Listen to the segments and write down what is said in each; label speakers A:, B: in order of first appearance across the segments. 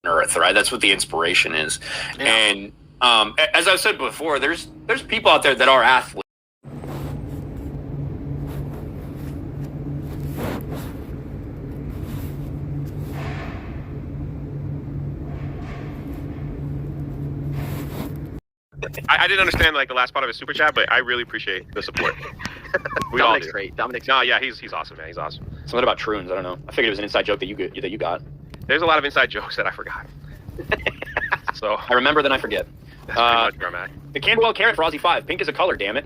A: Earth, right? That's what the inspiration is.
B: Yeah.
A: And as I've said before, there's people out there that are athletes.
C: I didn't understand like the last part of his super chat, but I really appreciate the support. We all
B: Dominic's
C: do.
B: great. Dominic's
C: No, yeah, he's awesome, man. He's awesome.
A: Something about Troons, I don't know. I figured it was an inside joke that you got.
C: There's a lot of inside jokes that I forgot. So
A: I remember, then I forget.
C: that's pretty much where I'm at.
A: The Camberwell carrot for Aussie 5. Pink is a color, damn it.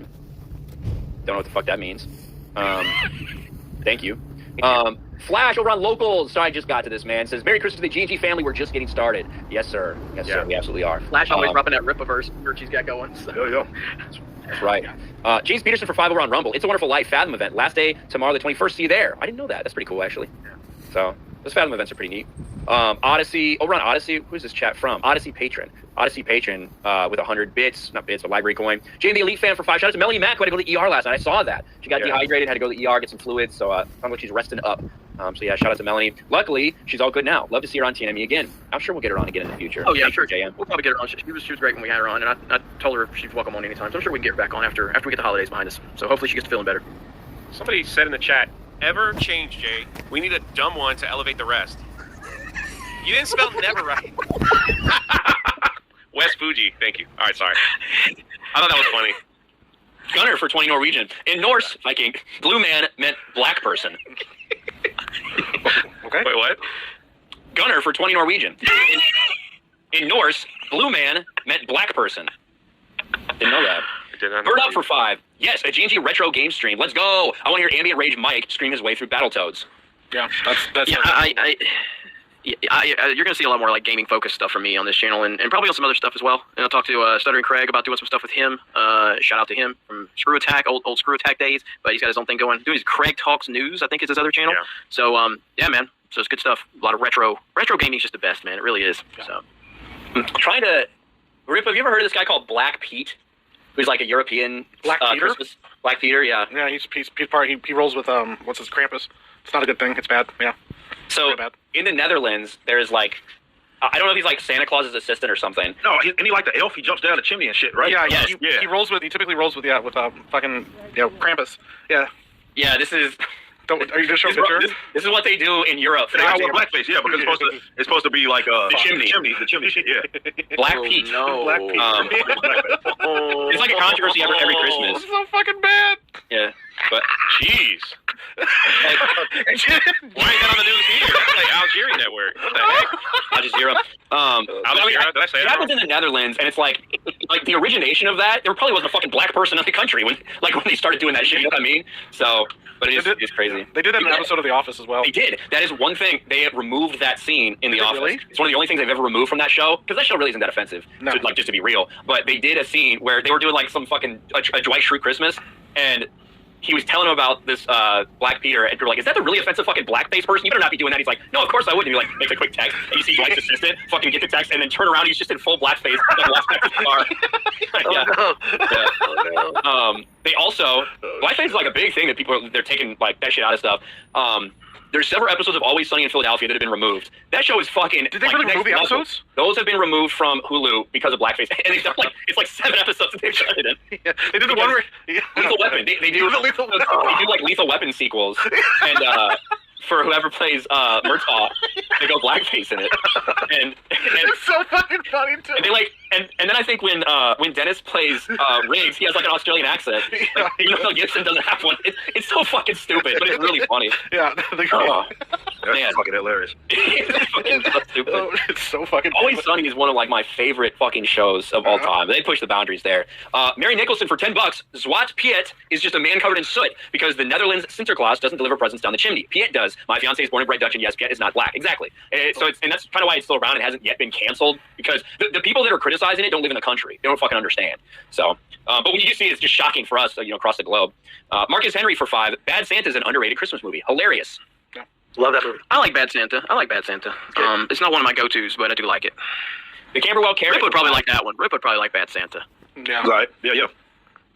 A: Don't know what the fuck that means. Thank you. Flash over on Locals. So I just got to this, man. Says, Merry Christmas to the G&G family. We're just getting started. Yes, sir. Yes, sir. We absolutely are.
B: Flash always repping that Rippaverse merch he's got going. So.
A: That's right. James Peterson for 5 over on Rumble. It's a Wonderful Life Fathom event. Last day, tomorrow the 21st. See you there. I didn't know that. That's pretty cool, actually. So those Fathom events are pretty neat. Odyssey, over on Odyssey, who's this chat from? Odyssey Patron. Odyssey Patron with 100 bits, not bits, but library coin. Jane the Elite Fan for 5. Shout out to Melanie Mack, who had to go to the ER last night. I saw that. She got dehydrated, had to go to the ER, get some fluids, so sounds like she's resting up. So yeah, shout out to Melanie. Luckily, she's all good now. Love to see her on TNME again. I'm sure we'll get her on again in the future.
B: Oh yeah, I'm sure.
A: JM.
B: We'll probably get her on. She was great when we had her on, and I told her she's welcome on anytime. So I'm sure we can get her back on after we get the holidays behind us. So hopefully she gets to feeling better.
C: Somebody said in the chat, ever change, Jay? We need a dumb one to elevate the rest. You didn't spell never right. West Fuji, thank you. All right, sorry. I thought that was funny.
A: Gunner for 20 Norwegian. In Norse, Viking, blue man meant black person.
C: Okay. Wait, what?
A: Gunner for 20 Norwegian. In Norse, blue man meant black person. Didn't know that. Bird up for 5. Yes, a G&G retro game stream. Let's go. I want to hear Ambient Rage Mike scream his way through Battletoads.
D: Yeah, that's
B: you're going to see a lot more like gaming focused stuff from me on this channel, and probably on some other stuff as well. And I'll talk to Stuttering Craig about doing some stuff with him. Shout out to him from Screw Attack, old Screw Attack days. But he's got his own thing going. Doing his Craig Talks News, I think is his other channel.
C: Yeah.
B: So yeah, man. So it's good stuff. A lot of retro gaming is just the best, man. It really is. Yeah. So
A: Trying to Rip, have you ever heard of this guy called Black Pete? Who's like a European
D: Black Peter?
A: Christmas Black Peter, yeah.
D: Yeah, he's part. He rolls with what's his Krampus. It's not a good thing. It's bad. Yeah.
A: So
D: bad.
A: in the Netherlands, there's like, I don't know if he's like Santa Claus's assistant or something.
E: No, and he like the elf. He jumps down the chimney and shit, right?
D: Yeah,
A: Yes.
D: He rolls with. He typically rolls with fucking Krampus. Yeah.
A: Yeah, this is
D: Are you just showing a picture?
A: this is what they do in Europe.
E: They all wear blackface, yeah, because it's supposed to be like
A: the chimney
E: shit, yeah.
A: Black Pete.
B: no.
D: Black Pete.
A: It's like a controversy every Christmas.
D: This is so fucking bad.
A: Yeah, but
C: Jeez. Why ain't that on the news here? That's like Algerian network. What the heck?
A: Al Jazeera.
C: Algerian, did I say
A: It
C: that
A: happens
C: wrong?
A: in the Netherlands, and it's like the origination of that. There probably wasn't a fucking black person in the country when they started doing that shit. You know what I mean? So, but it's crazy.
D: They did that in an episode of The Office as well.
A: They did. That is one thing. They have removed that scene in The Office.
D: Really?
A: It's one of the only things they've ever removed from that show, because that show really isn't that offensive,
D: No.
A: just to be real. But they did a scene where they were doing like some fucking a Dwight Schrute Christmas, and he was telling him about this Black Peter, and people were like, is that the really offensive fucking blackface person? You better not be doing that. He's like, no, of course I wouldn't. And he like makes a quick text, and you see Dwight's assistant fucking get the text, and then turn around, he's just in full blackface, and walks back to the car. They also, blackface is like a big thing that they're taking like that shit out of stuff. There's several episodes of Always Sunny in Philadelphia that have been removed. That show is fucking.
D: Did they really remove the episodes?
A: Those have been removed from Hulu because of blackface, and they've done it's like 7 episodes that they've done it in.
D: Yeah, they did the one where
A: Lethal Weapon. They do
D: Lethal Weapon.
A: They do like Lethal Weapon sequels, and for whoever plays Murtaugh, they go blackface in it, and
D: it's so fucking funny too.
A: and they like and then I think when Dennis plays Riggs, he has like an Australian accent. Like, even though Mel Gibson doesn't have one. It's so fucking stupid, but it's really funny.
D: Yeah,
E: That's
A: Man.
E: fucking hilarious.
A: It's fucking so stupid.
D: Oh, it's so fucking.
A: Always Sunny is one of like my favorite fucking shows of all time. They push the boundaries there. Mary Nicholson for $10. Zwart Piet is just a man covered in soot because the Netherlands Sinterklaas doesn't deliver presents down the chimney. Piet does. My fiance is born and bred Dutch, and yes, Piet is not black. Exactly. And that's kind of why it's still around and hasn't yet been canceled, because the people that are criticizing it don't live in the country. They don't fucking understand. So, but when you see it, it's just shocking for us, across the globe. Marcus Henry for 5. Bad Santa is an underrated Christmas movie. Hilarious.
E: Love that movie.
B: I like Bad Santa. It's not one of my go-tos, but I do like it.
A: The Camberwell carrot.
B: Rip would probably like that one. Rip would probably like Bad Santa.
D: Yeah.
E: Right. Yeah.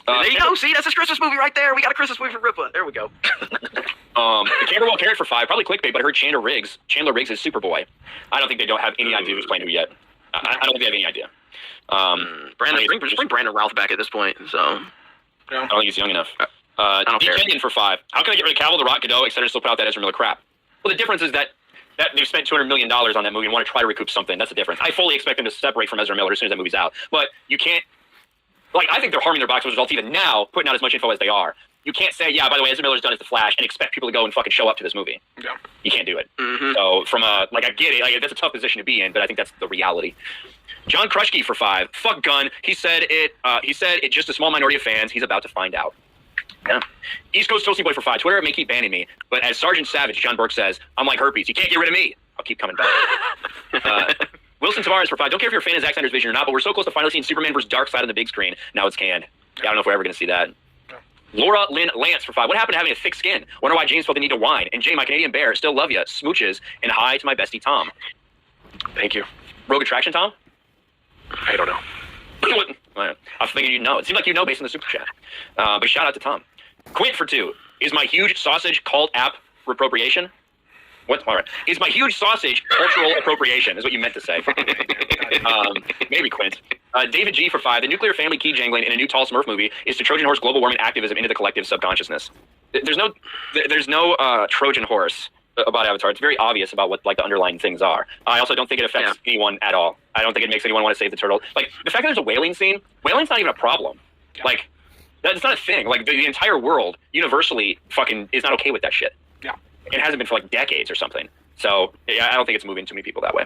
B: There you go. See, that's his Christmas movie right there. We got a Christmas movie for Rippa. There we go.
A: Camberwell Carrot for 5, probably clickbait, but I heard Chandler Riggs is Superboy. I don't think they don't have any idea who's playing who yet. I don't think they have any idea.
B: Bring Brandon Routh back at this point. So
A: I don't think he's young enough.
B: I don't care.
A: Kenyon for 5. How can I get rid of Cavill, The Rock, Godot, etc. and still put out that Ezra Miller crap? Well, the difference is that they've spent $200 million on that movie and want to try to recoup something. That's the difference. I fully expect them to separate from Ezra Miller as soon as that movie's out. But you can't. Like, I think they're harming their box office results even now, putting out as much info as they are. You can't say, yeah, by the way, Ezra Miller's done as The Flash, and expect people to go and fucking show up to this movie.
D: Yeah.
A: You can't do it.
B: Mm-hmm.
A: So, I get it. Like, that's a tough position to be in, but I think that's the reality. John Krushke for 5. Fuck Gunn. He said it's just a small minority of fans. He's about to find out. Yeah. East Coast Toasty Boy for 5. Twitter may keep banning me, but as Sergeant Savage, John Burke says, I'm like herpes. You can't get rid of me. I'll keep coming back. Wilson Tavares for 5. Don't care if you're a fan of Zack Snyder's vision or not, but we're so close to finally seeing Superman vs. Darkseid on the big screen. Now it's canned. Yeah, I don't know if we're ever going to see that. Yeah. Laura Lynn Lance for 5. What happened to having a thick skin? Wonder why James felt the need to whine. And Jay, my Canadian bear, still love you. Smooches. And hi to my bestie Tom.
D: Thank you.
A: Rogue Attraction, Tom?
D: I don't know.
A: I was thinking you'd know. It seemed like you know based on the super chat. But shout out to Tom. Quint for 2. Is my huge sausage cult app appropriation? What? All right. Is my huge sausage cultural appropriation? Is what you meant to say. Maybe Quint. David G for 5. The nuclear family key jangling in a new Tall Smurf movie is to Trojan horse global warming activism into the collective subconsciousness. There's no Trojan horse about Avatar. It's very obvious about what like the underlying things are. I also don't think it affects anyone at all. I don't think it makes anyone want to save the turtle. Like the fact that there's a whaling scene, whaling's not even a problem. Like that's not a thing. Like the entire world universally fucking is not okay with that shit.
D: Yeah.
A: It hasn't been for like decades or something. So yeah, I don't think it's moving too many people that way.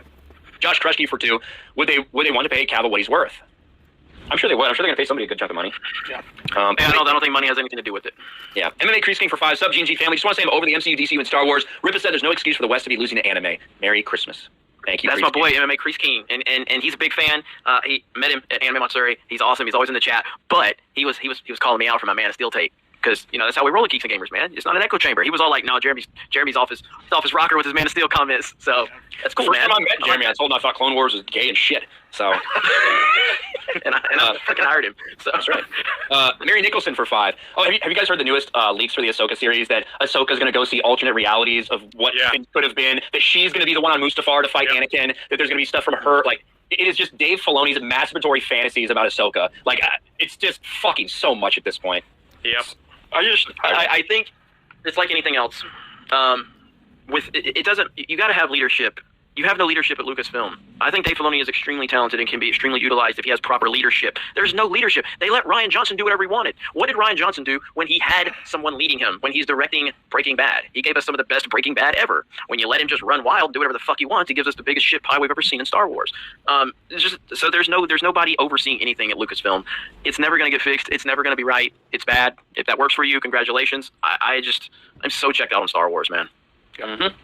A: Josh Krushke for 2. Would they want to pay Cavill what he's worth? I'm sure they would. I'm sure they're going to pay somebody a good chunk of money.
D: Yeah.
B: I don't think money has anything to do with it.
A: Yeah. MMA Crease King for 5. Sub G&G family. Just want to say I'm over the MCU, DCU, and Star Wars. Rippa said there's no excuse for the West to be losing to anime. Merry Christmas. Thank you.
B: That's my boy, MMA Crease King, and he's a big fan. He met him at Anime Matsuri. He's awesome. He's always in the chat. But he was calling me out for my Man of Steel take. Because that's how we roll at Geeks and Gamers, man. It's not an echo chamber. He was all like, "No, Jeremy's off his rocker with his Man of Steel comments." So that's cool,
A: First
B: man.
A: time I met Jeremy, I told him I thought Clone Wars was gay and shit. So
B: and I fucking hired him. So
A: that's right. Mary Nicholson for 5. Oh, have you guys heard the newest leaks for the Ahsoka series? That Ahsoka's going to go see alternate realities of what could have been. That she's going to be the one on Mustafar to fight Anakin. That there's going to be stuff from her. Like it is just Dave Filoni's masturbatory fantasies about Ahsoka. Like it's just fucking so much at this point.
C: Yep.
B: I think it's like anything else. It doesn't. You got to have leadership. You have no leadership at Lucasfilm. I think Dave Filoni is extremely talented and can be extremely utilized if he has proper leadership. There's no leadership. They let Rian Johnson do whatever he wanted. What did Rian Johnson do when he had someone leading him, when he's directing Breaking Bad? He gave us some of the best Breaking Bad ever. When you let him just run wild, do whatever the fuck he wants, he gives us the biggest shit pie we've ever seen in Star Wars. So there's nobody overseeing anything at Lucasfilm. It's never going to get fixed. It's never going to be right. It's bad. If that works for you, congratulations. I'm so checked out on Star Wars, man.
A: Mm-hmm.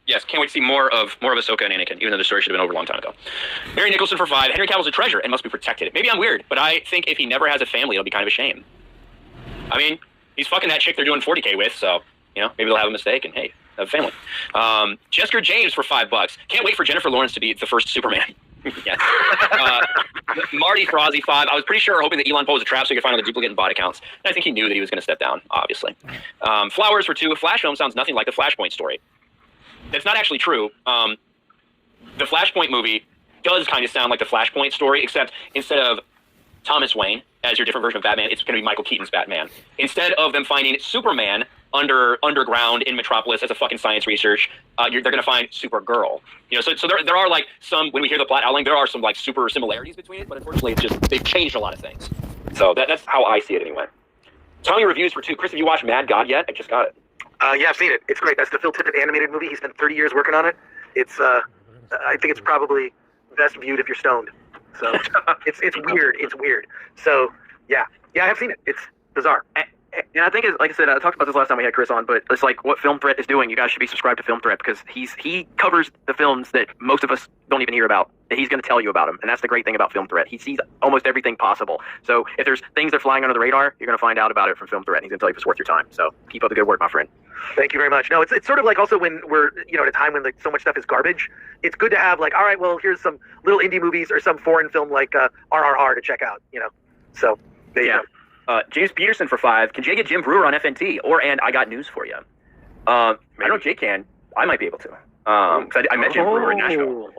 A: Yes, can't wait to see more of Ahsoka and Anakin, even though the story should have been over a long time ago. Mary Nicholson for 5. Henry Cavill's a treasure and must be protected. Maybe I'm weird, but I think if he never has a family, it'll be kind of a shame. I mean, he's fucking that chick they're doing 40K with, so, maybe they'll have a mistake and, hey, have a family. Jessica James for $5. Can't wait for Jennifer Lawrence to be the first Superman. Yes. Marty for Ozzy 5. I was pretty sure hoping that Elon posed a trap so he could find all the duplicate and bot accounts. And I think he knew that he was going to step down, obviously. Flowers for 2. Flash film sounds nothing like the Flashpoint story. That's not actually true. The Flashpoint movie does kind of sound like the Flashpoint story, except instead of Thomas Wayne as your different version of Batman, it's going to be Michael Keaton's Batman. Instead of them finding Superman underground in Metropolis as a fucking science research, they're going to find Supergirl. So there are like some, when we hear the plot outline, there are some like super similarities between it, but unfortunately they've changed a lot of things. So that's how I see it anyway. Tommy reviews for 2. Chris, have you watched Mad God yet? I just got it.
F: Yeah, I've seen it. It's great. That's the Phil Tippett animated movie. He spent 30 years working on it. It's, I think it's probably best viewed if you're stoned. So it's weird. It's weird. So yeah, I have seen it. It's bizarre.
B: And I think, like I said, I talked about this last time we had Chris on, but it's like what Film Threat is doing. You guys should be subscribed to Film Threat because he covers the films that most of us don't even hear about. He's going to tell you about them, and that's the great thing about Film Threat. He sees almost everything possible. So if there's things that are flying under the radar, you're going to find out about it from Film Threat, and he's going to tell you if it's worth your time. So keep up the good work, my friend.
F: Thank you very much. No, it's sort of like also when we're, at a time when like so much stuff is garbage, it's good to have like, all right, well, here's some little indie movies or some foreign film like RRR to check out, So there you go.
A: James Peterson for 5. Can Jay get Jim Brewer on FNT? And I got news for you. I know Jake can. I might be able to. Because I mentioned Brewer in Nashville.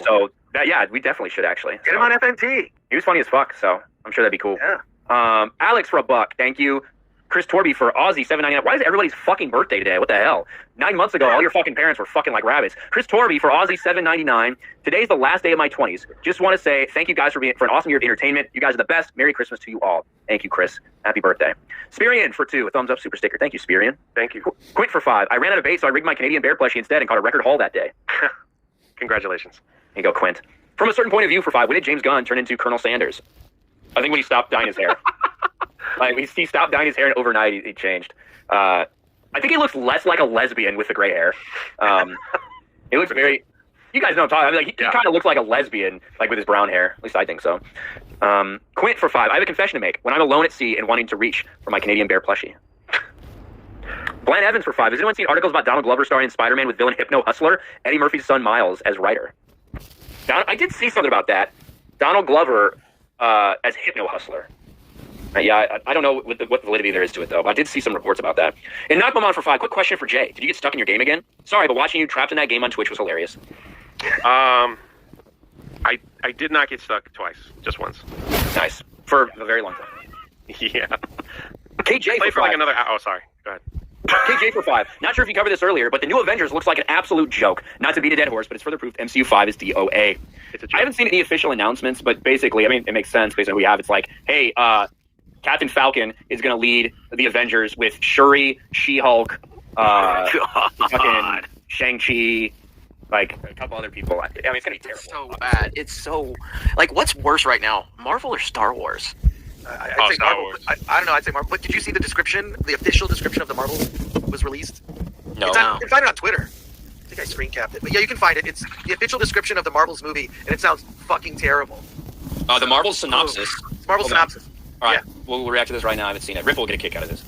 A: So that, yeah, we definitely should actually.
F: Get him on FNT.
A: He was funny as fuck, so I'm sure that'd be cool.
F: Yeah.
A: Alex for $1, thank you. Chris Torby for Aussie $7.99. Why is it everybody's fucking birthday today? What the hell? 9 months ago, all your fucking parents were fucking like rabbits. Chris Torby for Aussie $7.99. Today's the last day of my 20s. Just want to say thank you guys for an awesome year of entertainment. You guys are the best. Merry Christmas to you all. Thank you, Chris. Happy birthday. Spirian for 2. A thumbs up super sticker. Thank you, Spirian.
C: Thank you.
A: Quint for 5. I ran out of bait, so I rigged my Canadian bear plushie instead and caught a record haul that day.
C: Congratulations.
A: There you go, Quint. From a certain point of view for 5, when did James Gunn turn into Colonel Sanders? I think when he stopped dyeing his hair. Like he stopped dyeing his hair, and overnight he changed. I think he looks less like a lesbian with the gray hair. He looks very. You guys know what I'm talking. I mean, like, he kind of looks like a lesbian, like with his brown hair. At least I think so. Quint for 5. I have a confession to make. When I'm alone at sea and wanting to reach for my Canadian bear plushie. Glenn Evans for 5. Has anyone seen articles about Donald Glover starring in Spider-Man with villain Hypno Hustler, Eddie Murphy's son Miles as writer? I did see something about that. Donald Glover as Hypno Hustler. Yeah, I don't know what validity there is to it, though. But I did see some reports about that. And Knockmamon for 5. Quick question for Jay. Did you get stuck in your game again? Sorry, but watching you trapped in that game on Twitch was hilarious.
C: I did not get stuck twice, just once.
A: Nice. For a very long time.
C: Yeah.
A: KJ
C: Play
A: for
C: for like
A: 5.
C: another. Oh, sorry. Go ahead.
A: KJ for 5. Not sure if you covered this earlier, but the new Avengers looks like an absolute joke. Not to beat a dead horse, but it's further proof MCU 5 is DOA.
C: It's a joke.
A: I haven't seen any official announcements, but basically, I mean, it makes sense based on what we have. It's like, hey, Captain Falcon is going to lead the Avengers with Shuri, She-Hulk, fucking Shang-Chi, like a couple other people. I mean, it's going to be terrible.
B: So bad. It's so like, what's worse right now, Marvel or Star Wars?
F: I'd say
C: Star
F: Marvel.
C: Wars.
F: I don't know. I'd say Marvel. But did you see the description? The official description of the Marvel was released.
A: No.
F: You can find it on Twitter. I think I screen capped it. But yeah, you can find it. It's the official description of the Marvel's movie, and it sounds fucking terrible.
A: The Marvel synopsis.
F: It's Marvel
A: Hold on.
F: synopsis.
A: All right,
F: Yeah.
A: we'll react to this right now. I haven't seen it. Rip will get a kick out of this.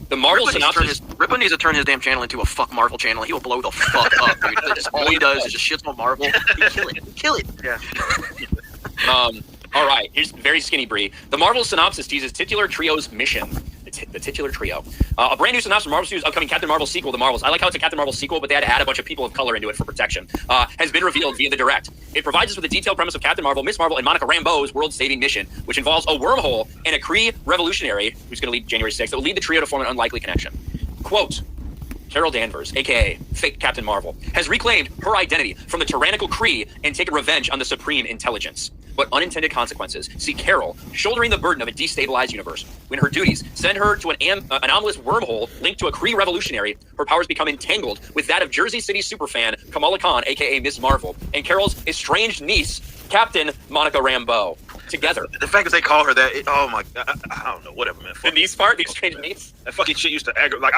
A: The Marvel synopsis.
B: Rippa needs to turn his damn channel into a fuck Marvel channel. He will blow the fuck up, dude. That's all he does is just shits on Marvel. He kill it. Kill it.
F: Yeah.
A: All right, here's very skinny Bree. The Marvel synopsis teases titular trio's mission. The titular trio. A brand new synopsis of Marvel Studios' upcoming Captain Marvel sequel, The Marvels. I like how it's a Captain Marvel sequel, but they had to add a bunch of people of color into it for protection. Has been revealed via the direct. It provides us with a detailed premise of Captain Marvel, Miss Marvel, and Monica Rambeau's world-saving mission, which involves a wormhole and a Kree revolutionary who's going to lead January 6th that will lead the trio to form an unlikely connection. Quote, Carol Danvers, a.k.a. fake Captain Marvel, has reclaimed her identity from the tyrannical Kree and taken revenge on the Supreme Intelligence. But unintended consequences see Carol shouldering the burden of a destabilized universe. When her duties send her to an anomalous wormhole linked to a Kree revolutionary, her powers become entangled with that of Jersey City superfan Kamala Khan, a.k.a. Miss Marvel, and Carol's estranged niece, Captain Monica Rambeau. Together.
E: The fact that they call her that, oh my god, I don't know, whatever, man.
A: The niece part, the estranged niece?
E: That fucking shit used to aggravate. Like,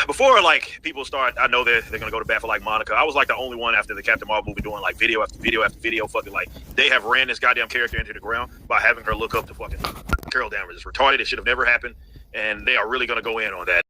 E: before, like, people start, I know they're going to go to bat for, like, Monica. I was, like, the only one after the Captain Marvel movie doing, like, video after video after video. Fucking, like, they have ran this goddamn character into the ground by having her look up to fucking Carol Danvers. It's retarded. It should have never happened. And they are really going to go in on that.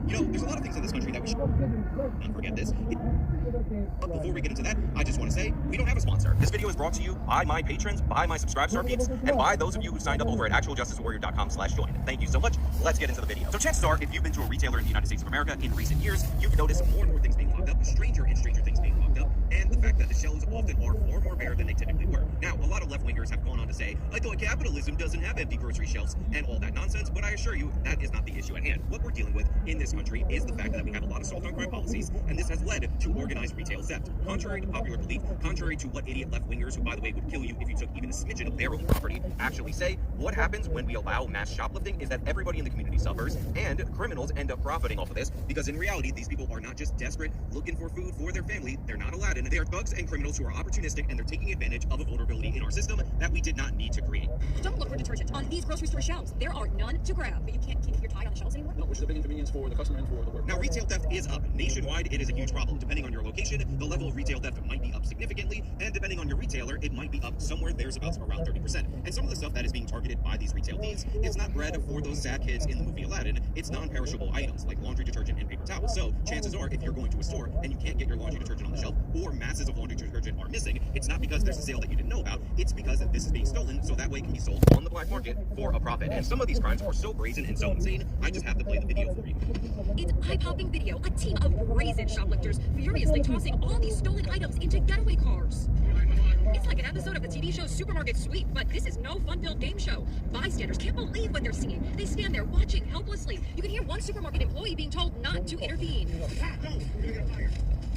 G: You know, there's a lot of things in this country that we should not forget this. But before we get into that, I just want to say, we don't have a sponsor. This video is brought to you by my patrons, by my subscribe star peeps, and by those of you who signed up over at actualjusticewarrior.com/join. Thank you so much. Let's get into the video. So chances are, if you've been to a retailer in the United States of America in recent years, you've noticed more and more things being locked up, Stranger and Stranger Things being locked up, and the fact that the shelves often are far more bare than they typically were. Now, a lot of left-wingers have gone on to say, I thought capitalism doesn't have empty grocery shelves and all that nonsense, but I assure you, that is not the issue at hand. What we're dealing with in this country is the fact that we have a lot of soft-on-crime policies, and this has led to organized retail theft. Contrary to popular belief, contrary to what idiot left-wingers, who by the way would kill you if you took even a smidgen of their own property, actually say, what happens when we allow mass shoplifting is that everybody in the community suffers, and criminals end up profiting off of this, because in reality, these people are not just desperate, looking for food for their family, they're not Aladdin, they are thugs and criminals who are opportunistic, and they're taking advantage of a vulnerability in our system that we did not need to create.
H: Don't look for detergent on these grocery store shelves. There are none to grab. But you can't keep your tie on the shelves anymore?
I: No, which is a big inconvenience for the customer and for the worker.
G: Now, retail theft is up. Nationwide, it is a huge problem. Depending on your location, the level of retail theft might be up significantly, and depending on your retailer, it might be up somewhere there's about around 30%. And some of the stuff that is being targeted by these retail thieves is not bread for those sad kids in the movie Aladdin. It's non-perishable items like laundry detergent and paper towels. So chances are, if you're going to a store and you can't get your laundry detergent on the shelf, or masses of laundry detergent are missing, it's not because there's a sale that you didn't know about. It's because this is being stolen, so that way it can be sold on the black market for a profit. And some of these crimes are so brazen and so insane, I just have to play the video for you.
H: It's eye-popping video. A team of brazen shoplifters furiously tossing all these stolen items into getaway cars. It's like an episode of the TV show Supermarket Sweep, but this is no fun-filled game show. Bystanders can't believe what they're seeing. They stand there watching helplessly. You can hear one supermarket employee being told not to intervene.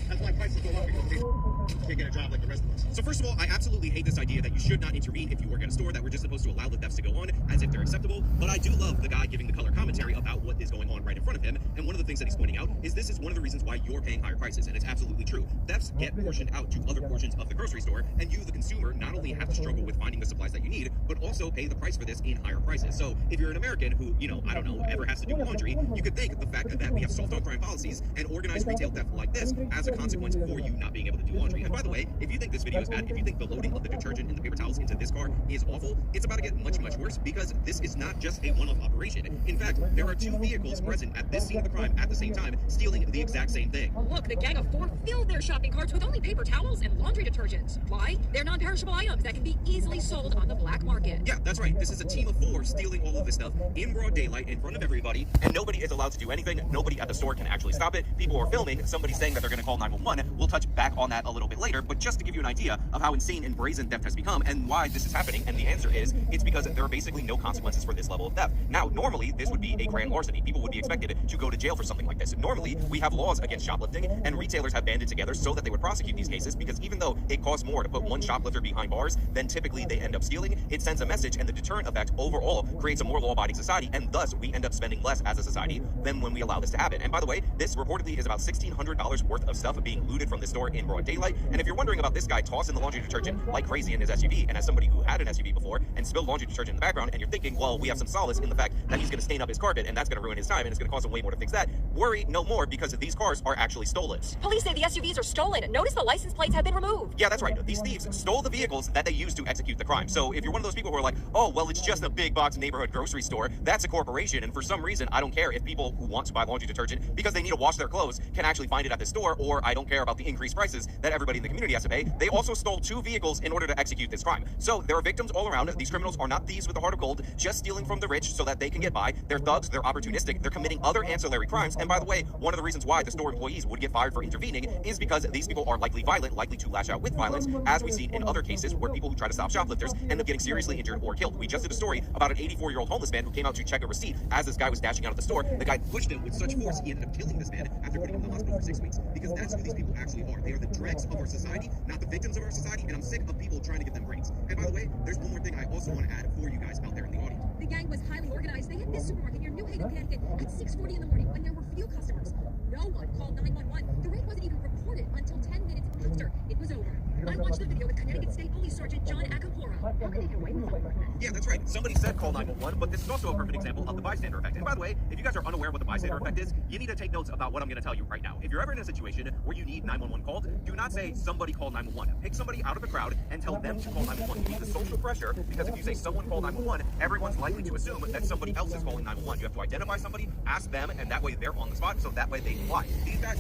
G: That's why prices go up, because they can't get a job like the rest of us. So first of all, I absolutely hate this idea that you should not intervene if you work at a store, that we're just supposed to allow the thefts to go on as if they're acceptable. But I do love the guy giving the color commentary about what is going on right in front of him. And one of the things that he's pointing out is this is one of the reasons why you're paying higher prices. And it's absolutely true. Thefts get portioned out to other portions of the grocery store. And you, the consumer, not only have to struggle with finding the supplies that you need, but also pay the price for this in higher prices. So if you're an American who, I don't know, ever has to do laundry, you could think the fact that we have soft-on-crime policies and organized retail theft like this as a consequence for you not being able to do laundry. And by the way, if you think this video is bad, if you think the loading of the detergent and the paper towels into this car is awful, it's about to get much, much worse, because this is not just a one-off operation. In fact, there are two vehicles present at this scene of the crime at the same time, stealing the exact same thing.
H: Look, the gang of four filled their shopping carts with only paper towels and laundry detergent. Why? They're non-perishable items that can be easily sold on the black market.
G: Yeah, that's right. This is a team of four stealing all of this stuff in broad daylight in front of everybody, and nobody is allowed to do anything. Nobody at the store can actually stop it. People are filming. Somebody's saying that they're going to call 911. We'll touch back on that a little bit later, but just to give you an idea of how insane and brazen theft has become and why this is happening, and the answer is, it's because there are basically no consequences for this level of theft. Now, normally, this would be a grand larceny. People would be expected to go to jail for something like this. Normally, we have laws against shoplifting, and retailers have banded together so that they would prosecute these cases, because even though it costs more to put one shoplifter behind bars than typically they end up stealing, it sends a message, and the deterrent effect overall creates a more law-abiding society, and thus we end up spending less as a society than when we allow this to happen. And by the way, this reportedly is about $1,600 worth of stuff being looted from the store in broad daylight. And if you're wondering about this guy tossing the laundry detergent like crazy in his SUV, and as somebody who had an SUV before and spilled laundry detergent in the background, and you're thinking, well, we have some solace in the fact that he's going to stain up his carpet and that's going to ruin his time and it's going to cost him way more to fix that, worry no more, because these cars are actually stolen.
H: Police say the SUVs are stolen. Notice the license plates have been removed.
G: Yeah, that's right. These thieves stole the vehicles that they used to execute the crime. So if you're one of those people who are like, oh, well, it's just a big box neighborhood grocery store, that's a corporation, and for some reason, I don't care if people who want to buy laundry detergent because they need to wash their clothes can actually find it at the store, or I don't care about the increased prices that everybody in the community has to pay. They also stole two vehicles in order to execute this crime. So there are victims all around. These criminals are not thieves with a heart of gold, just stealing from the rich so that they can get by. They're thugs, they're opportunistic, they're committing other ancillary crimes. And by the way, one of the reasons why the store employees would get fired for intervening is because these people are likely violent, likely to lash out with violence, as we've seen in other cases where people who try to stop shoplifters end up getting seriously injured or killed. We just did a story about an 84-year-old homeless man who came out to check a receipt as this guy was dashing out of the store. The guy pushed him with such force, he ended up killing this man after putting him in the hospital for 6 weeks. Because that's who these people actually are. They are the dregs of our society, not the victims of our society, and I'm sick of people trying to give them brains. And by the way, there's one more thing I also want to add for you guys out there in the audience.
H: The gang was highly organized. They hit this supermarket near New Haven, Connecticut at 6:40 in the morning when there were few customers. No one called 911. The raid wasn't even reported until 10 minutes after it was over. I watched the video with Connecticut State Police Sergeant John Acapora. How could they get away with something like that?
G: Yeah, that's right. Somebody said call 911, but this is also a perfect example of the bystander effect. And by the way, if you guys are unaware of what the bystander effect is, you need to take notes about what I'm going to tell you right now. If you're ever in a situation where you need 911 called, do not say somebody call 911. Pick somebody out of the crowd and tell them to call 911. You need the social pressure, because if you say someone call 911, everyone's likely to assume that somebody else is calling 911. You have to identify somebody, ask them, and that way they're on the spot, so that way they comply. These guys,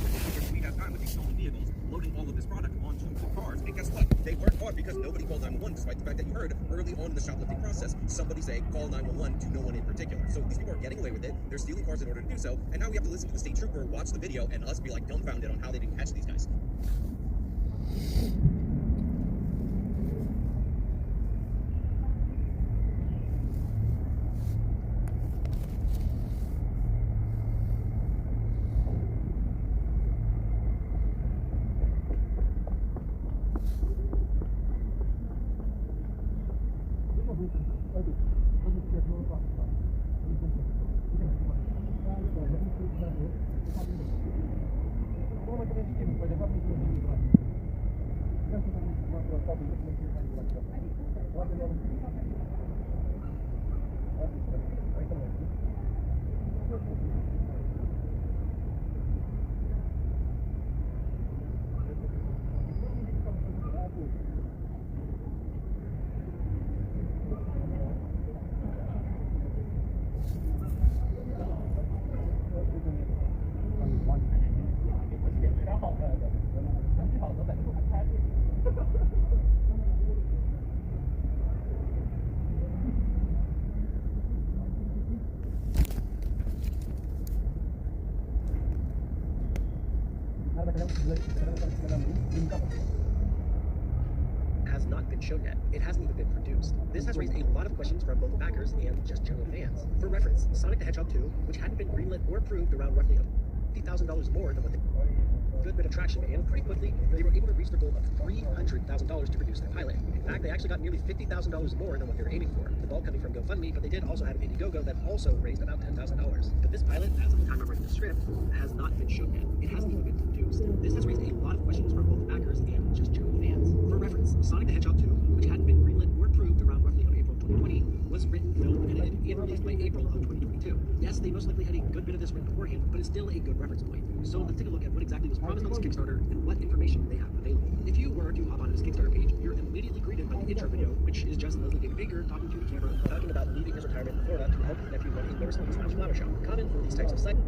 G: we have time with these stolen vehicles, loading all of this product onto the cars. And guess what? They weren't caught because nobody called 911, despite the fact that you heard early on in the shoplifting process somebody say, call 911 to no one in particular. So these people are getting away with it. They're stealing cars in order to do so. And now we have to listen to the state trooper watch the video and us be like dumbfounded on how they didn't catch these guys.
J: Has not been shown yet. It hasn't even been produced. This has raised a lot of questions from both backers and just general fans. For reference, Sonic the Hedgehog 2, which hadn't been greenlit or approved around roughly $50,000 more than what they good bit of traction, and pretty quickly they were able to reach their goal of $300,000 to produce their pilot. In fact, they actually got nearly $50,000 more than what they were aiming for. The ball coming from GoFundMe, but they did also have Indiegogo that also raised about $10,000. But this pilot, as of the time I'm writing the script, has not been shown yet. It hasn't even been produced. This has raised a lot of questions from both backers and just general fans. For reference, Sonic the Hedgehog 2, which hadn't been greenlit or approved around roughly April 2020, was written, filmed, edited, and released by April of 2022. Yes, they most likely had a good bit of this written beforehand, but it's still a good reference point. So let's take a look at what exactly was promised on this Kickstarter and what information they have available. If you were to hop onto this Kickstarter page, you're immediately greeted by the intro video, which is just Leslie David Baker talking to the camera, talking about leaving his retirement in Florida to help his nephew run a motorcycle flower shop. Common for these types of sites.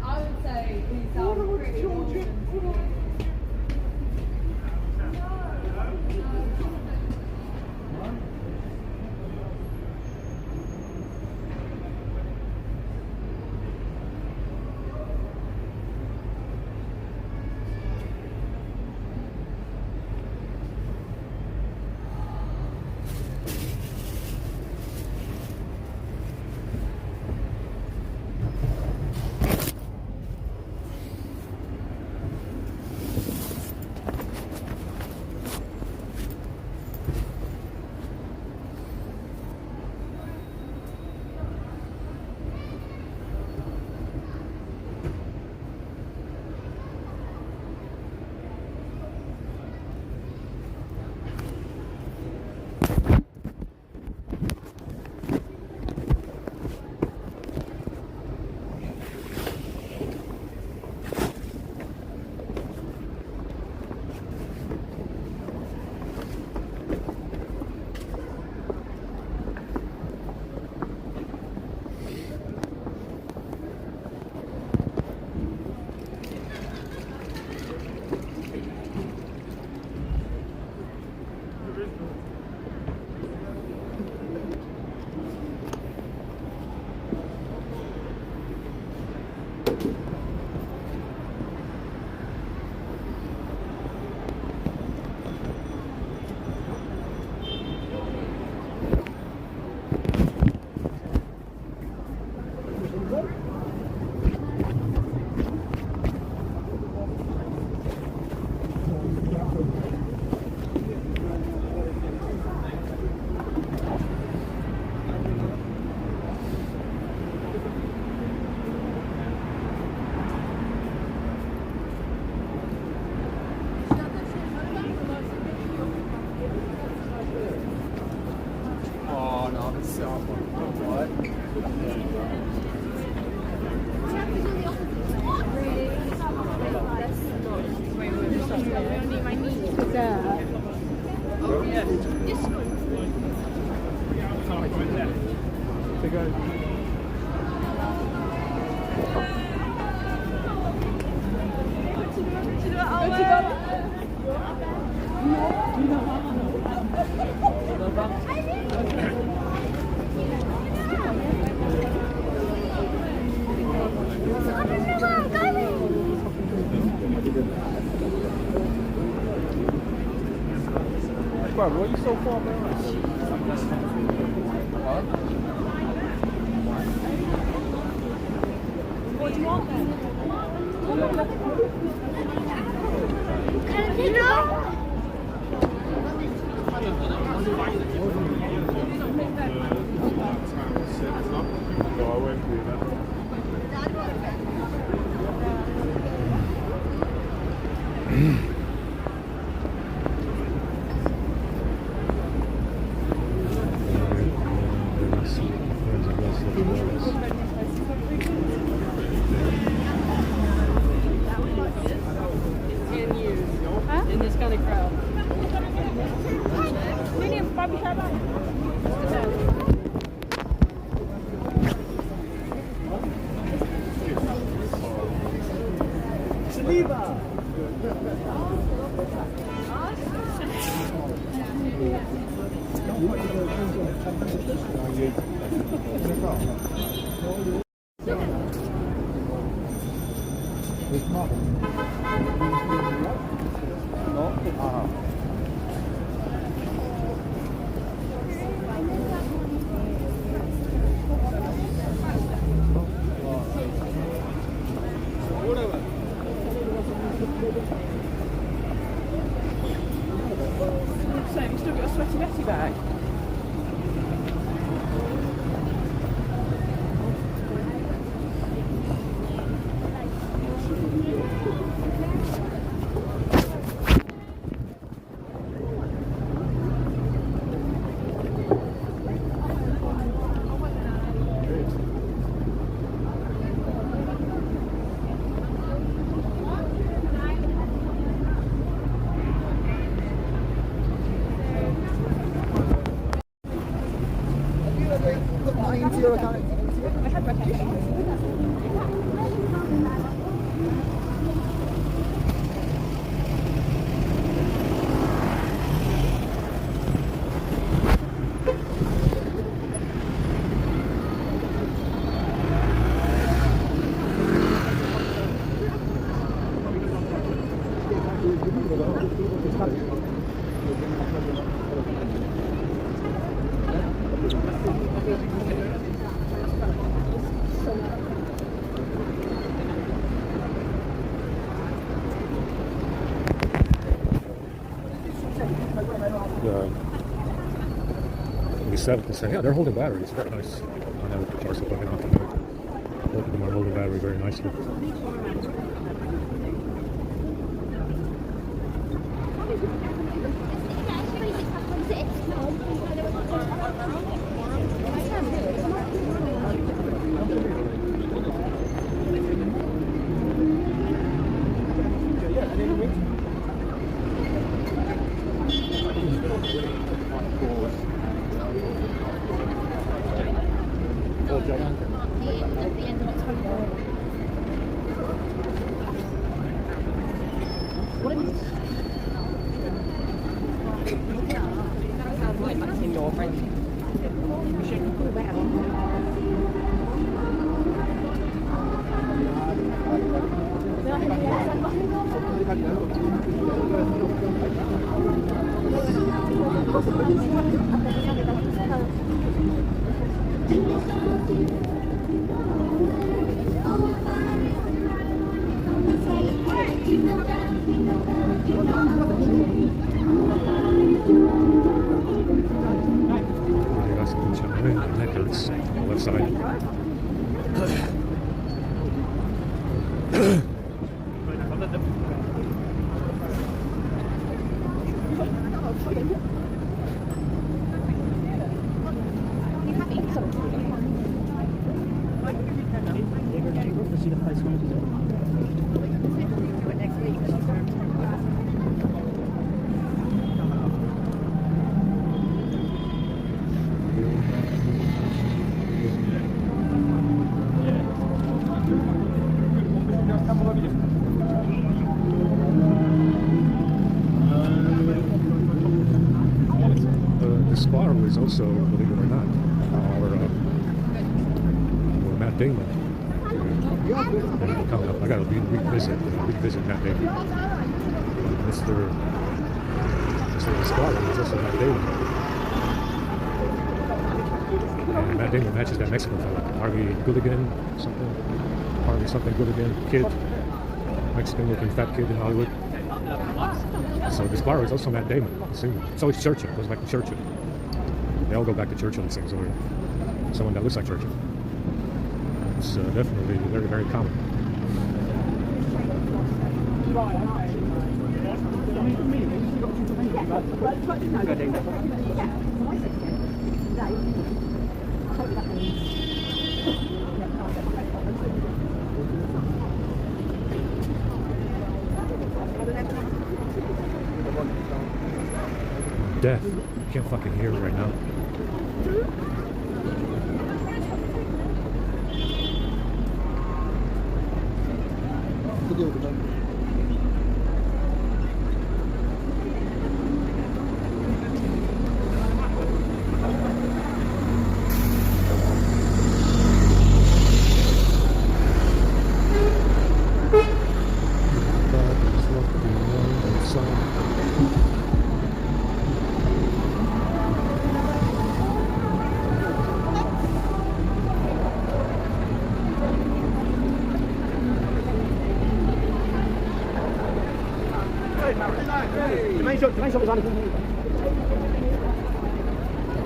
K: I would say he's pretty awesome.
L: Bro, why are you so far behind?
K: What do you want then?
L: Can you know? No, I won't do that.
K: Really grow. So you still got a sweaty Betty bag?
M: The 7%. Yeah, they're holding batteries. Very nice. I never put charge plug in off the boat. Both of them are holding battery very nicely. Necklace on the left side. Sparrow is also, believe it or not, or Matt Damon. And coming up, I got to revisit Matt Damon. Mr. Sparrow is also Matt Damon. And Matt Damon matches that Mexican fella, Harvey Goodiguin, something Goodiguin, kid, Mexican-looking fat kid in Hollywood. So the Sparrow is also Matt Damon. It's always Churchill. It goes back to Churchill. They all go back to Churchill and things, or someone that looks like Churchill. It's definitely very, very common. death. You can't fucking hear it right now.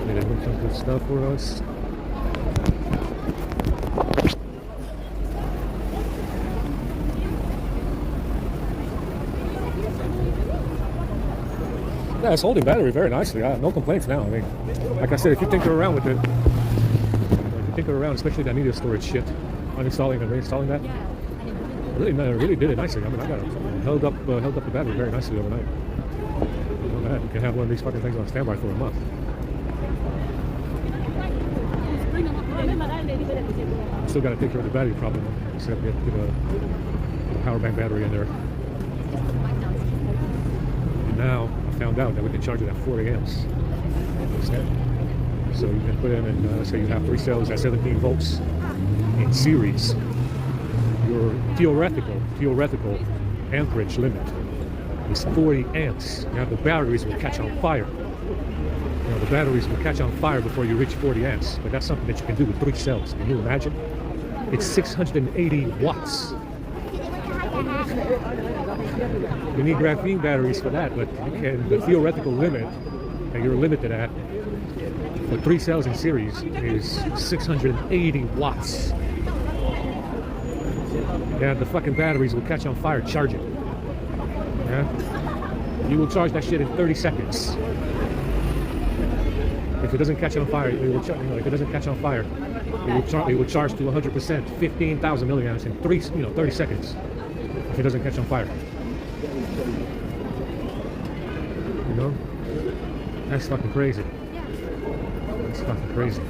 M: They did some good stuff for us. Yeah, it's holding battery very nicely. I have no complaints now. I mean, like I said, if you tinker around with it, especially that media storage shit, uninstalling and reinstalling that, really did it nicely. I mean, I got it held up the battery very nicely overnight. You can have one of these fucking things on standby for a month. Still got to take care of the battery problem. Except get a power bank battery in there. And now I found out that we can charge it at 40 amps. So you can put in, and let's say you have 3 cells at 17 volts in series. Your theoretical amperage limit is 40 amps. Now the batteries will catch on fire. The batteries will catch on fire before you reach 40 amps. But that's something that you can do with 3 cells. Can you imagine? It's 680 watts. You need graphene batteries for that, but the theoretical limit that you're limited at for 3 cells in series is 680 watts. Yeah, the fucking batteries will catch on fire charging. Yeah? You will charge that shit in 30 seconds. If it doesn't catch on fire, it will if it doesn't catch on fire, it will charge to 100%, 15,000 milliamps in 30 seconds. If it doesn't catch on fire. You know? That's fucking crazy. That's fucking crazy.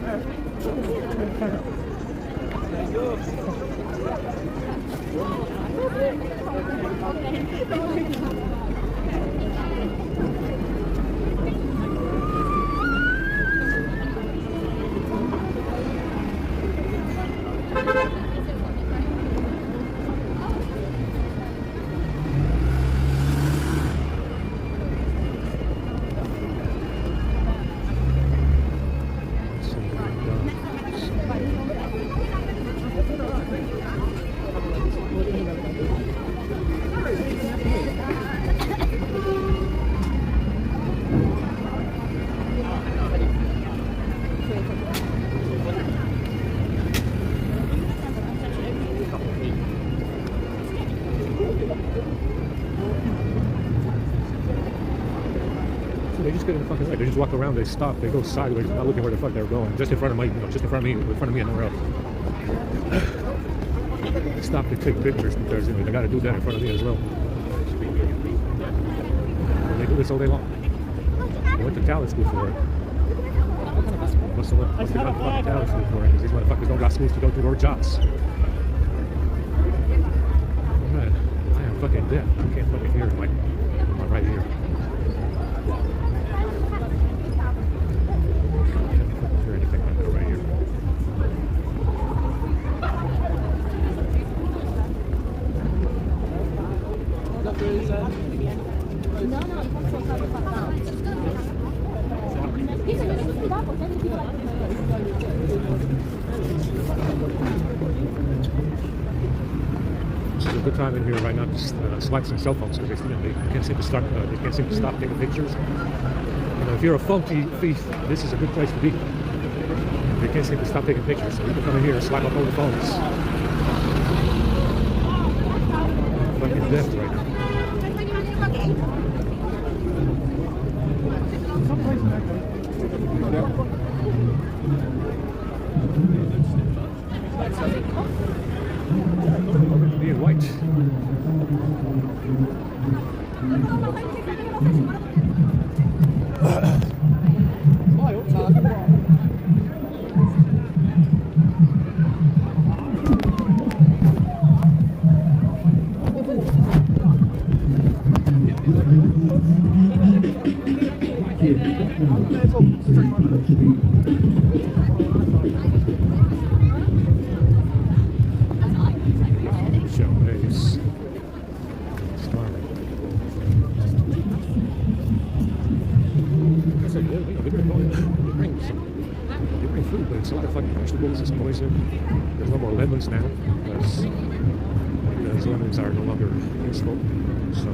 M: They just get in the fucking way. They just walk around. They stop. They go sideways, not looking where the fuck they're going. Just in front of me, just in front of me, and nowhere else. They stop to take pictures because they got to do that in front of me as well. And they do this all day long. They went to talent school for it. Must have gone to fucking talent school for it because these motherfuckers don't got schools to go to or jobs. Oh man, I am fucking deaf. I can't fucking hear my right ear. This is a good time in here right now to swipe some cell phones because they can't seem to start. They can't seem to stop taking pictures. If you're a phone thief, this is a good place to be. They can't seem to stop taking pictures, so you can come in here and swipe up all the phones. Fucking death right now. Being white. Showcase. Smiling. I said, yeah, they bring food, but it's a lot of fucking vegetables and poison. There's no more lemons now because lemons are no longer useful. So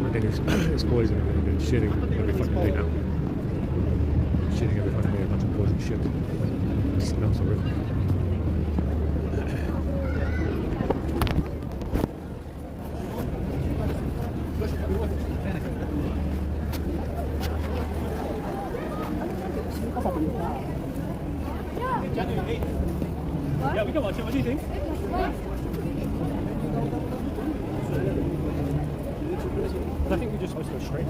M: everything is poison and shitting every fucking day now. Shitting every fucking day, a bunch of poison shit. It smells horrific.
I: Yeah, we can watch it. What do you think?
M: I think we're just supposed to go straight.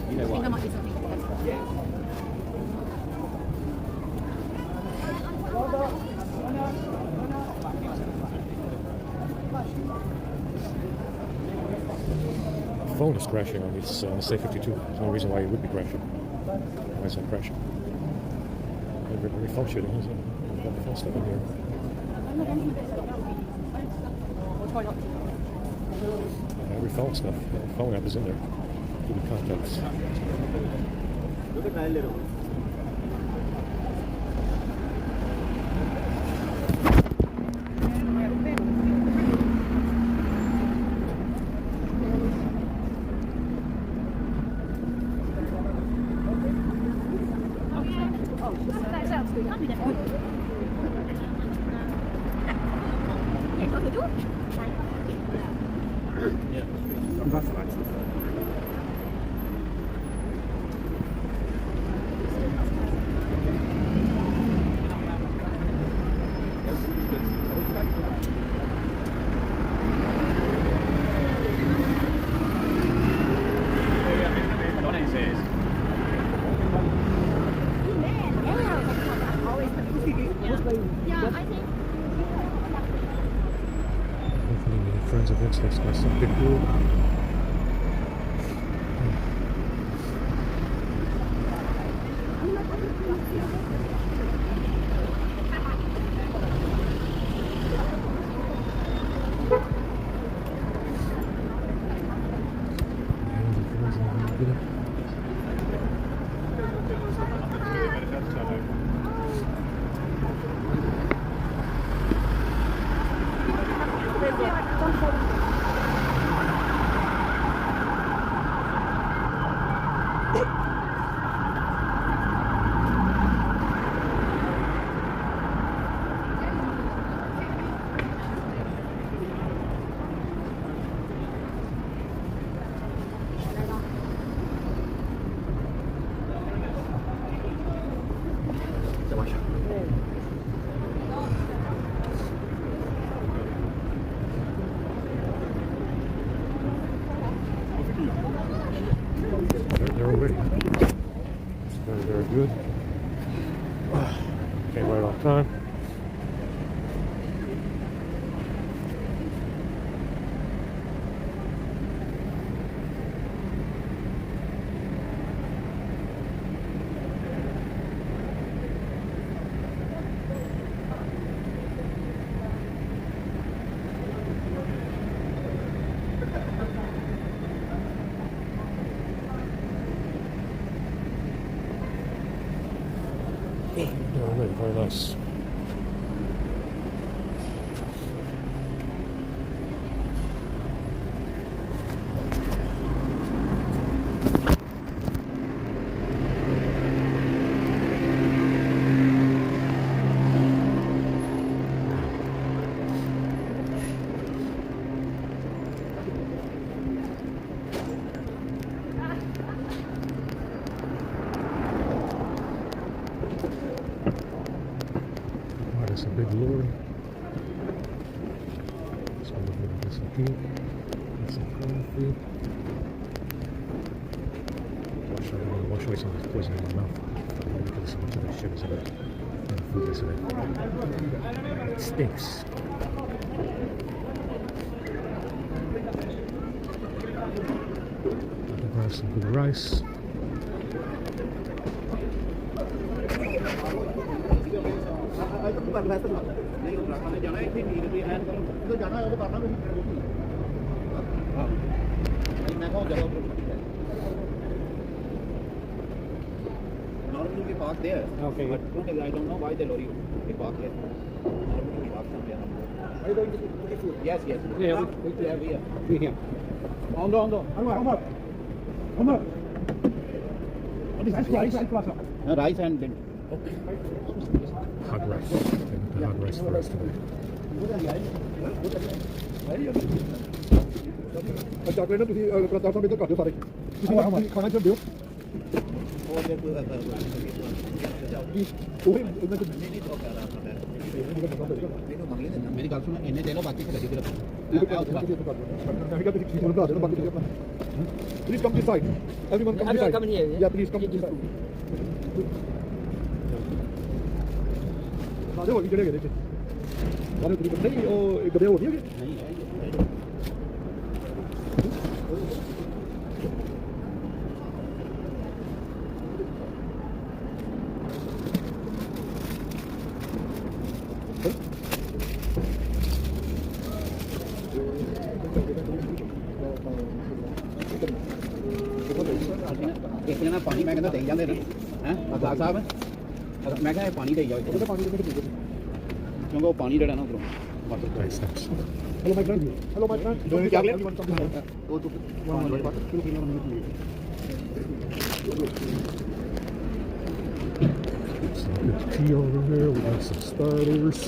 I: You know what?
M: The phone is crashing on this C52. There's no reason why it would be crashing. Why is it crashing? Every phone shooting, isn't it? We've got the phone stuff in here. Every phone stuff, the phone app is in there. Give me contacts.
I: Look at that little.
M: Hopefully friends events that's got something cool. They're already. It's very, very good. Came right on time. Very, very nice. It's a big lorry. It's one of Some tea. And some coffee. Wash away some of this poison in my mouth. Because so much of that shit is in the food yesterday. It stinks. I can grab some good rice.
I: Normally we park there. Okay. But I don't know why they lorry we park here. Normally we park somewhere. Are you going to get food? Yes, yes. Yeah, we have here. We here. On the. What is this? Rice? Rice and then.
M: Hot rice. The hot rice for us today.
L: Chocolate ਤੁਸੀਂ ਪ੍ਰਤਾਪ ਸਾਹਿਬ ਇੱਧਰ ਕਰ ਦਿਓ ਸਾਰੇ ਤੁਸੀਂ ਖਾਣਾ ਚਾਹੁੰਦੇ ਹੋ ਉਹ ਇਹਨਾਂ ਚ
I: मेरी गल सुनो इन्ने दे लो बाकी खरीद के रखो
L: मैं क्या ਤੁਸੀਂ ਮੈਨੂੰ ਬਣਾ ਦੇਣਾ ਬਾਕੀ ਤੁਸੀਂ ਆਪਣਾ please come this side everyone come this side yeah please come this side ਆ ਜਾਓ ਜਿਹੜੇ ਗਏ ਤੇ ਸਾਰੇ ਤੁਸੀਂ ਨਹੀਂ ਉਹ ਇੱਕ ਗਦੇ ਹੋ ਨਹੀਂ ਹੈਗੇ
I: नहीं एक जना पानी मैं कहता दे जाते ना हैं अब्दाल साहब मैं क्या पानी दे जाओ क्योंकि वो पानी जड़ा ना उधरों
L: hello my friend do you chocolate go to
M: Some good tea over here. We got some starters.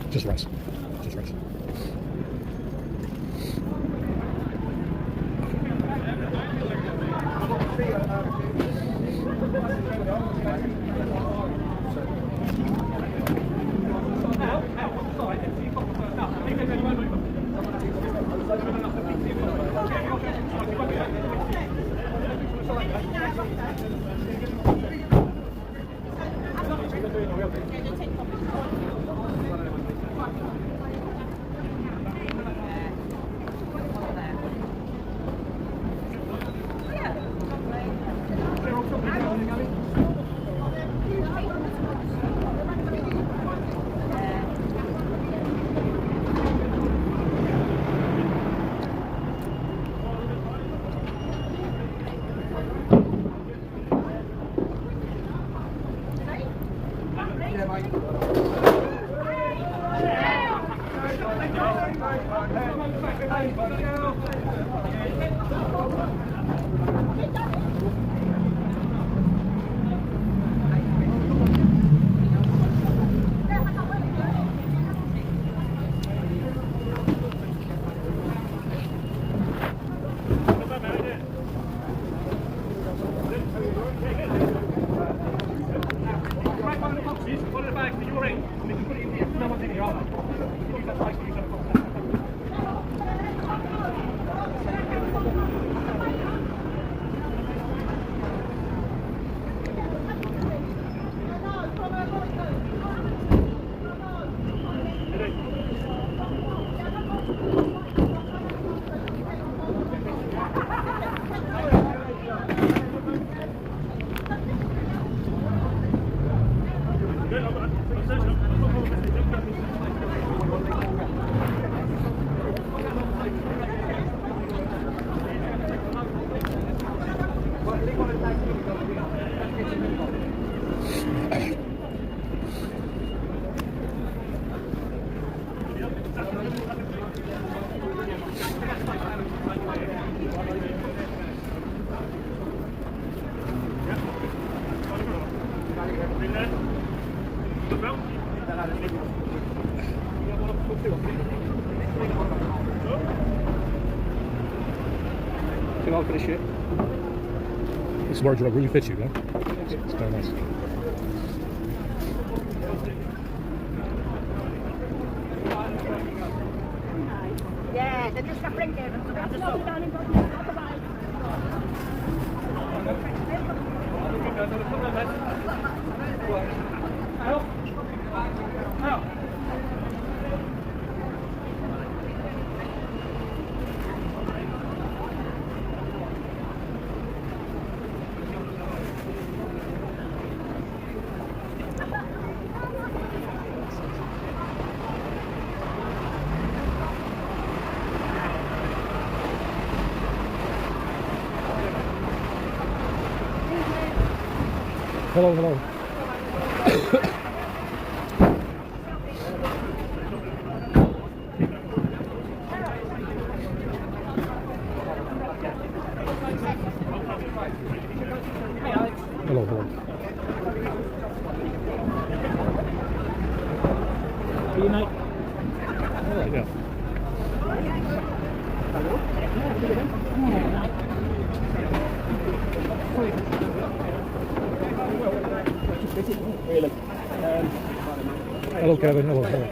M: Just rice. Just rice.
L: Hello.
M: This wardrobe really fits you, huh? It's very nice.
K: Yeah, then just bring it.
M: Hello, hello. Hello, hello.
I: Are you nice?
M: Yeah.
I: Really.
M: Hello, Kevin. Hello, hello.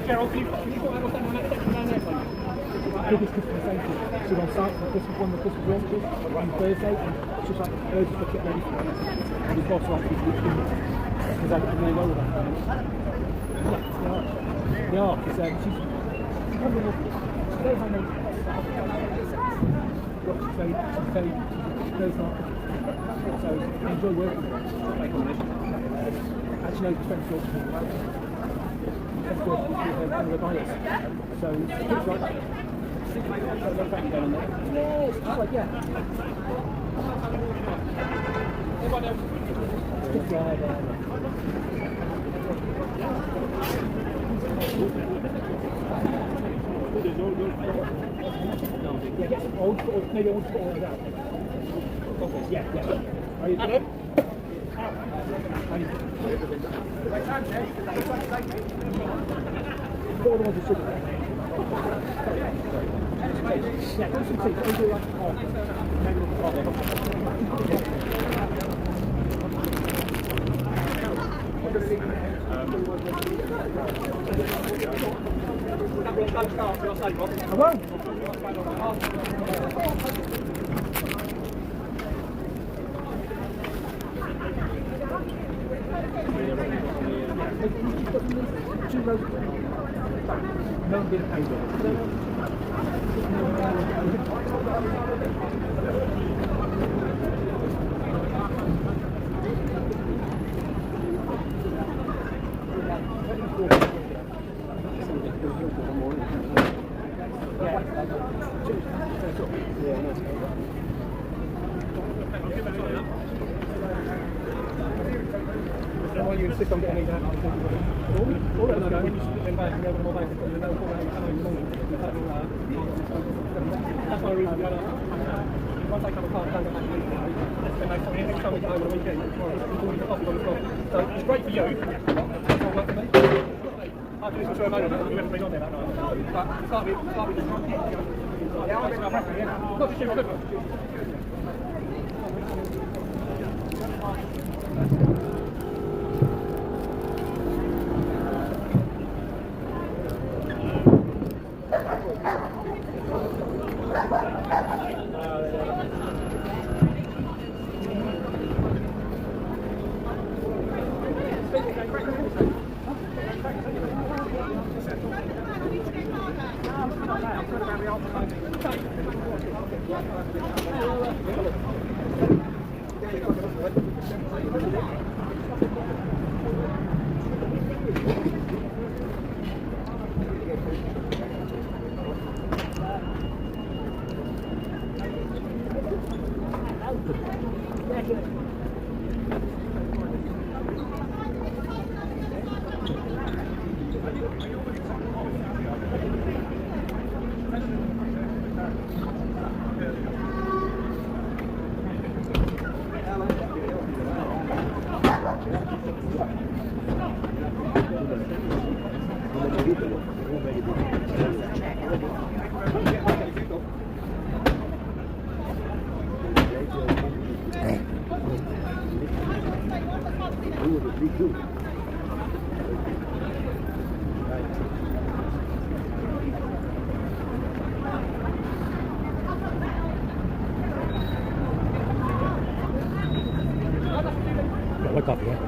I: Gerald, can you go out on that section down there, please? Biggest customer safety. She's on site for Christmas, one of the Christmas launches on Thursday, and she's like, urgent to get ready for it. And we've also like because I'm really well with that. Yeah, they are. Because she's probably not, she knows how many but she's very smart. So I enjoy working with her. Actually knows the strengths of the well. Of course, with one of the buyers. So it's like, yeah, it's just like, yeah. Yeah, get some old, maybe I want to put all of that. Yeah, yeah. Are you good? What was the sugar? Yeah, go some tea. Go do like I won't. No one did pay While you insist on getting that, all
L: Once I come apart, I don't go back to the next time we get home on the weekend, we'll the coffee on the floor. So it's great for you. It's not work for me. I do this for a moment, you haven't been on there that night. But start with not to shoot a good one.
M: What copy, yeah?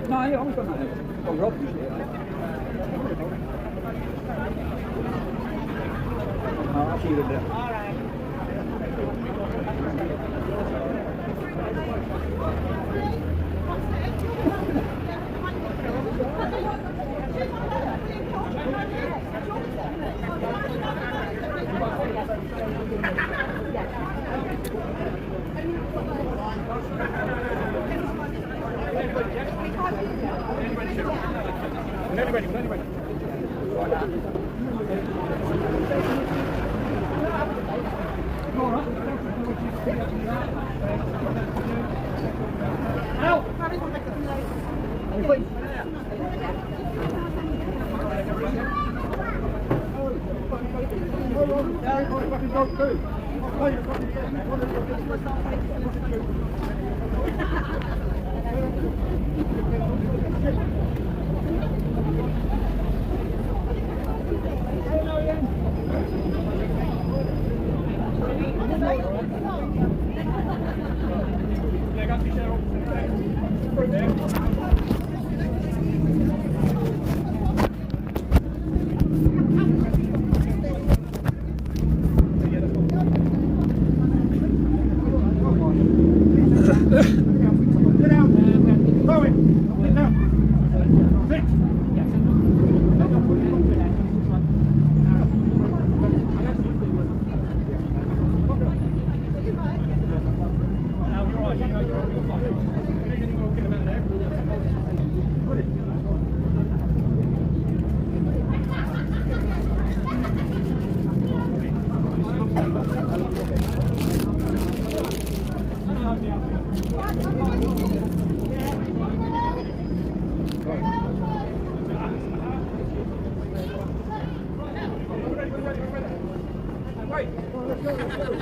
I: No, yeah, I'm going to go Rob usually. I'll see you in a bit. All right.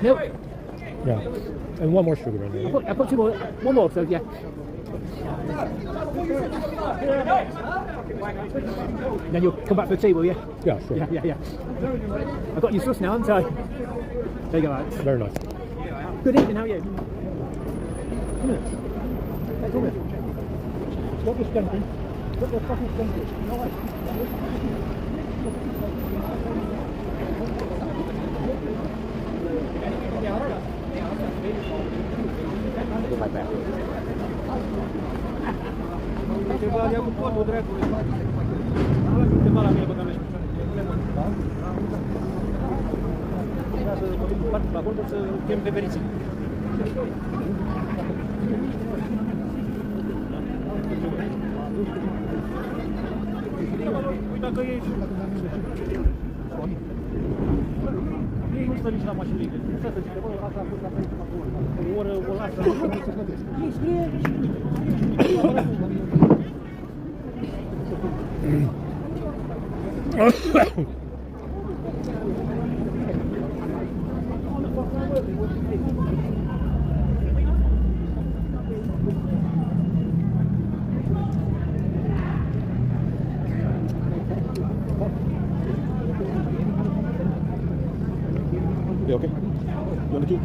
I: Milk.
M: Yeah. And one more sugar in there.
I: I put 2 more. 1 more, so yeah. Then you'll come back for tea, will you?
M: Yeah, sure.
I: Yeah. I've got your sauce now, haven't I? There you go, Alex.
M: Very nice.
I: Good evening, how are you? Come here. Hey, come here. Stop the stinking. Stop the fucking stinking. Like that.
M: You okay? You want to keep?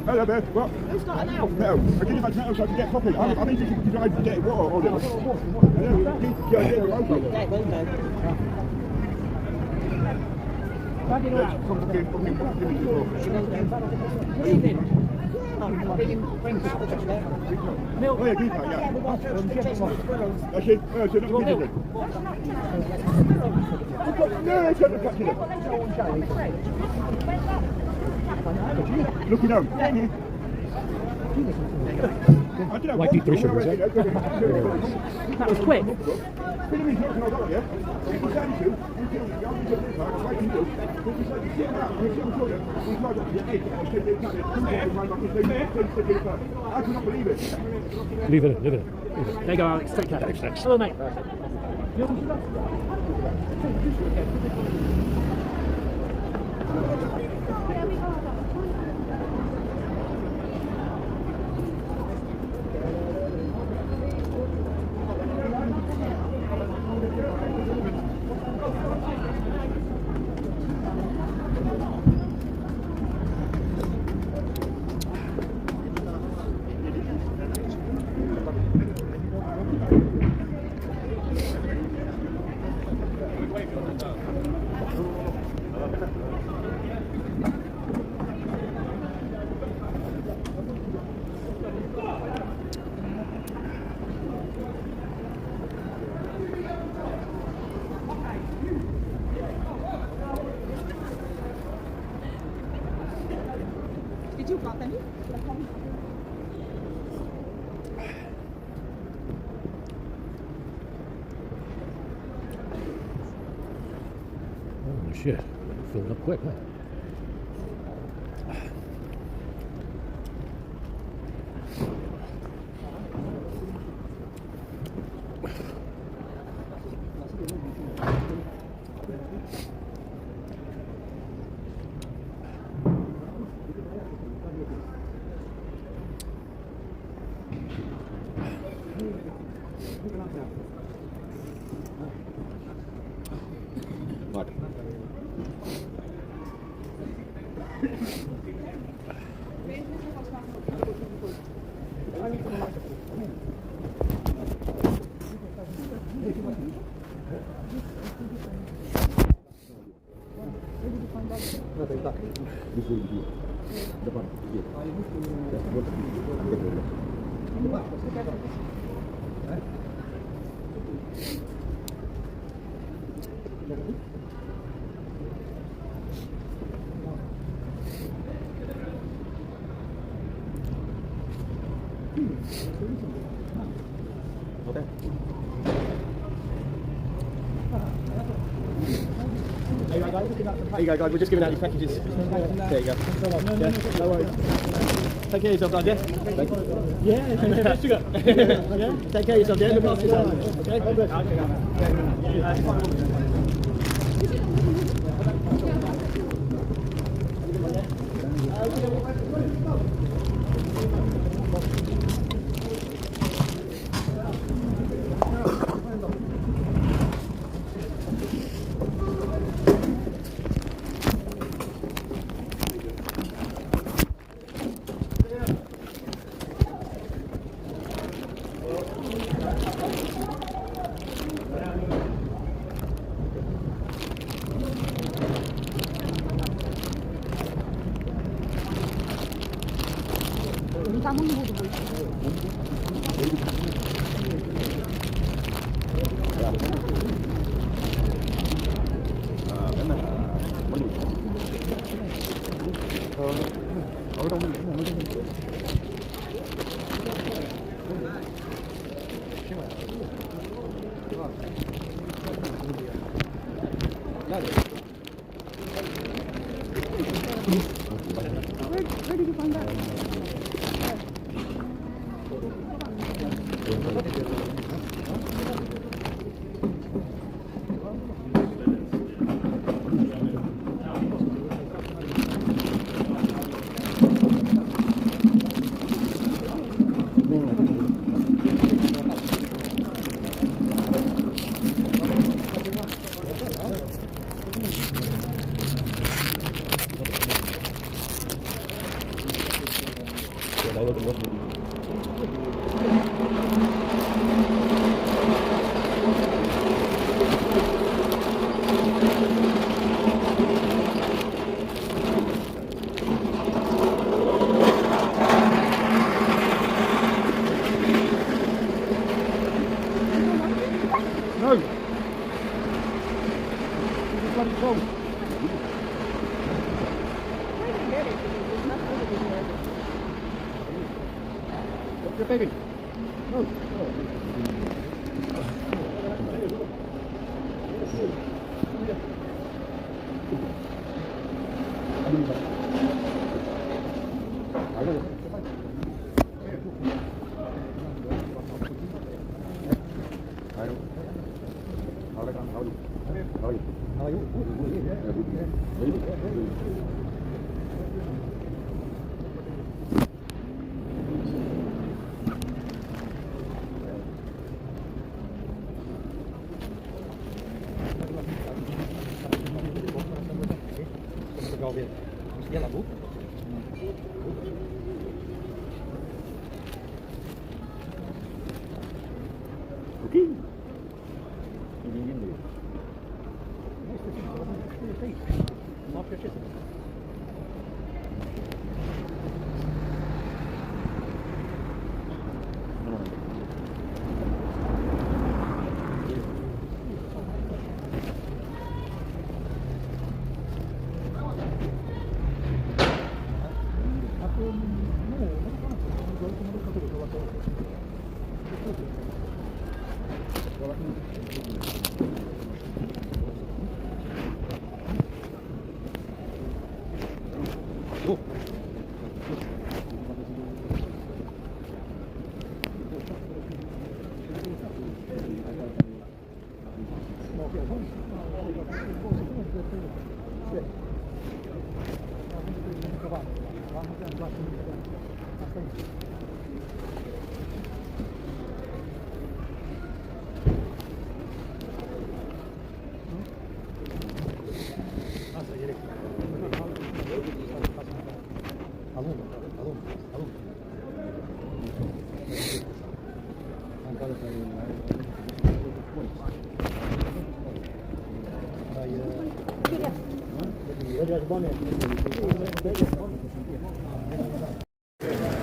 N: Hello there. What? Who's got an out? No. I didn't have so I could get coffee. I need to drive to get water or this.
I: Milk.
N: Oh, yeah, yeah. Actually, so that's different. No, it's not the looking out.
M: Like the 3 sugars, yeah?
I: That was quick.
N: I cannot believe it.
M: Leave it in.
I: There you go, Alex. Take care.
M: Thanks.
I: Hello, mate.
K: Did you drop any?
M: Oh, shit. Filled up quick, huh? What?
L: There you go, guys. We're just giving out these packages. There you go. Yeah, no worries. Take care of yourself, lad, yeah? Yeah, sugar. Yeah? Take care of yourself, yeah? Look after yourself.
K: Where did you find that?
L: Your baby. No.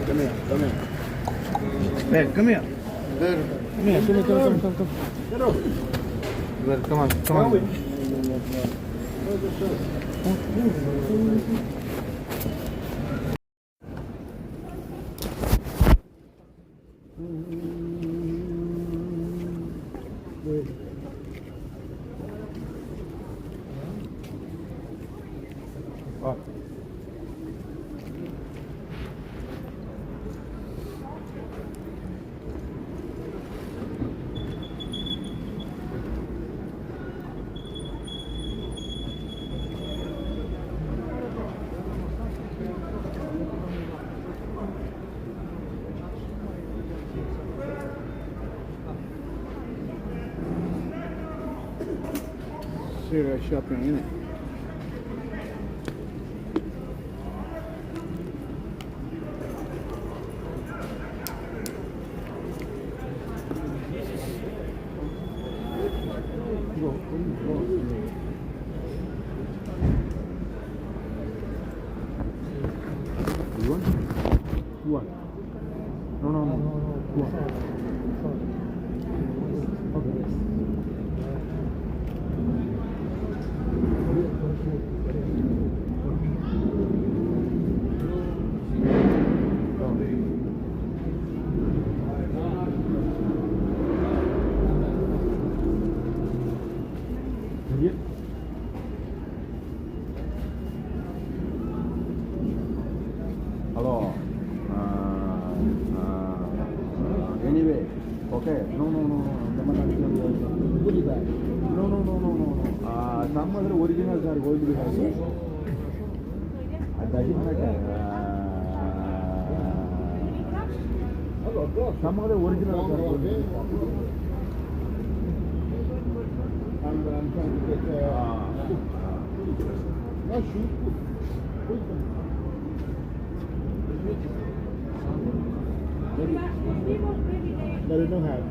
I: Come here, come here. Hey, come here. Come here, come. Get over. Come on, come on. Serious shopping, innit? One. No. One. Hello. Anyway, okay. No. Goodie bag. No. Some other originals are going to be having. That is not. Some other originals are going to be. I'm trying to get. No shoot. They don't have.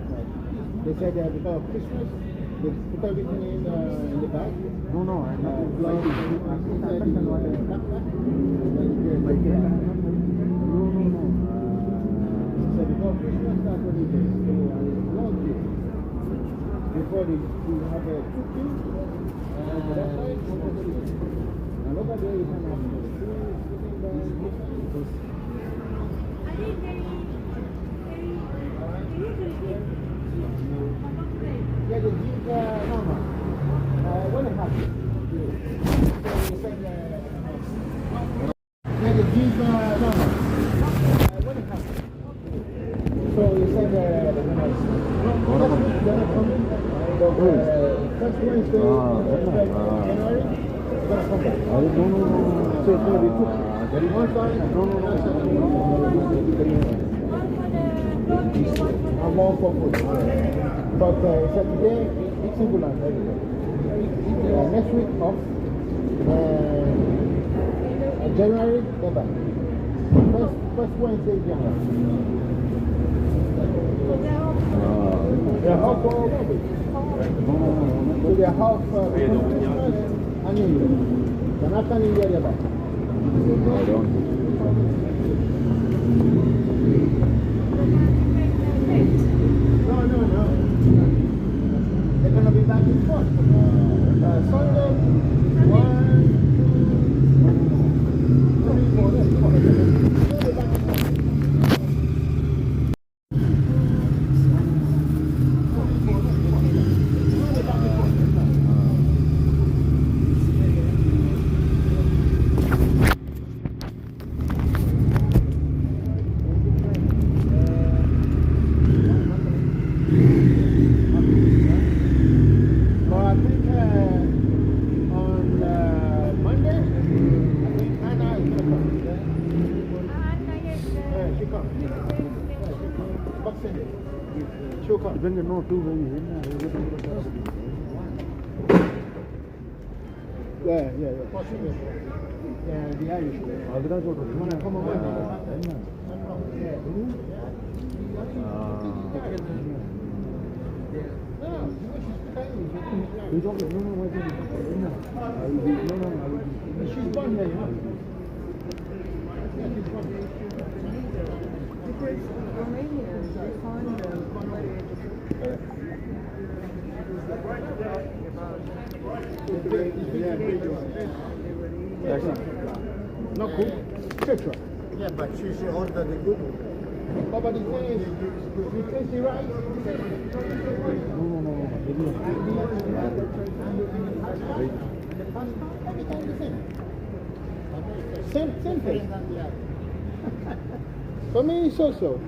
I: They said that because of Christmas, they put everything in the bag. No. So before Christmas, that's what it is. So before they have a cooking, that side, and over there you can have yeah, the jeep, no. What happened? Yeah, the jeep, no. What happened? So you said they're not coming? First Wednesday, January? They're gonna come back. No. So it's gonna be cooked. One side? No. I'm all for food. But Saturday, it's single and everything. Next week off. January, they're back. First Wednesday, January. They're half for so they're half Christmas and New Year. They're not coming here yet. No. They're going to be back in forth. Sunday, 1, 2, 3, 4. Depende no two very yeah. The Irish. Come on. She's born here, you know.
K: Because Romanians, they find them
I: not good. Petra.
O: Yeah, but she ordered the good one.
I: But the thing is, you taste the rice? No. Everything the same. Same thing. For me, it's also.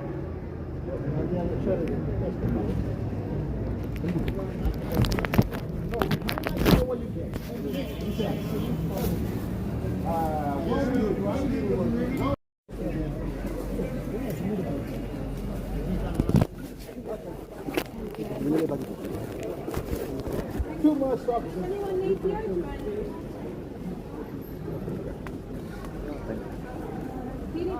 I: Two more socks.
K: Anyone need deodorant? Do you need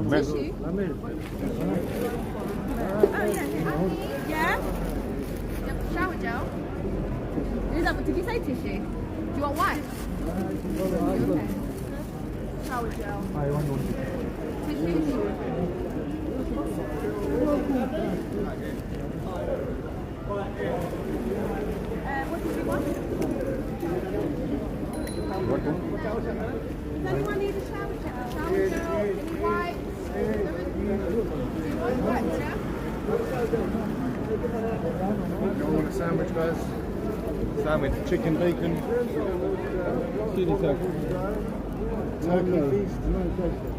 I: Tissue?
K: Oh yeah. Yeah? Shower gel? Did you say tissue? Do you want white? Okay. Shower gel.
I: I want one.
K: Tissue? What did you want? Does anyone need a shower gel? Shower gel? Any white? White, yeah?
O: You want a sandwich, guys? Sandwich, chicken, bacon.
I: Chili turkey.
O: Turkey feast.
I: I'm not interested.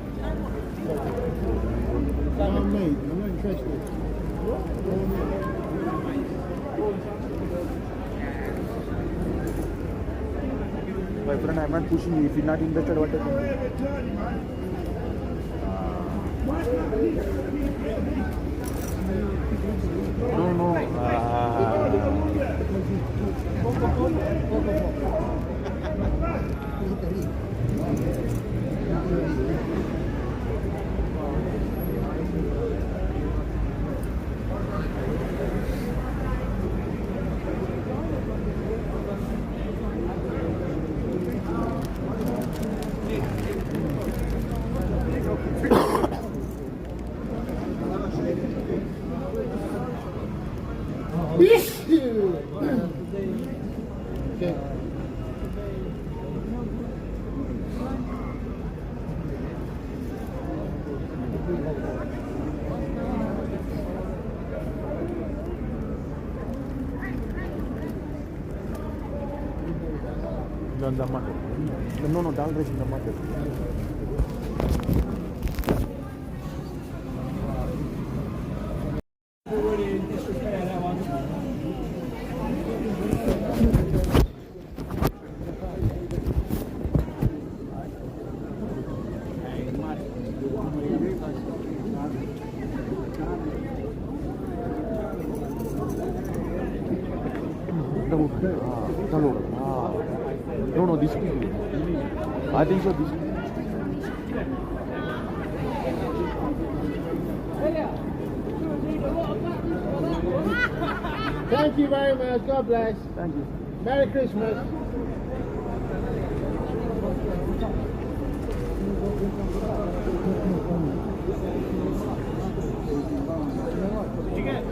I: I'm not interested.
O: My friend, I'm not pushing you. If you're not interested, what is it? No.
I: Okay.
O: The mutton. No, dal rice in the mutton. No, this is. I think so. This.
I: Thank you very much. God bless.
O: Thank you.
I: Merry Christmas.
L: Did you get?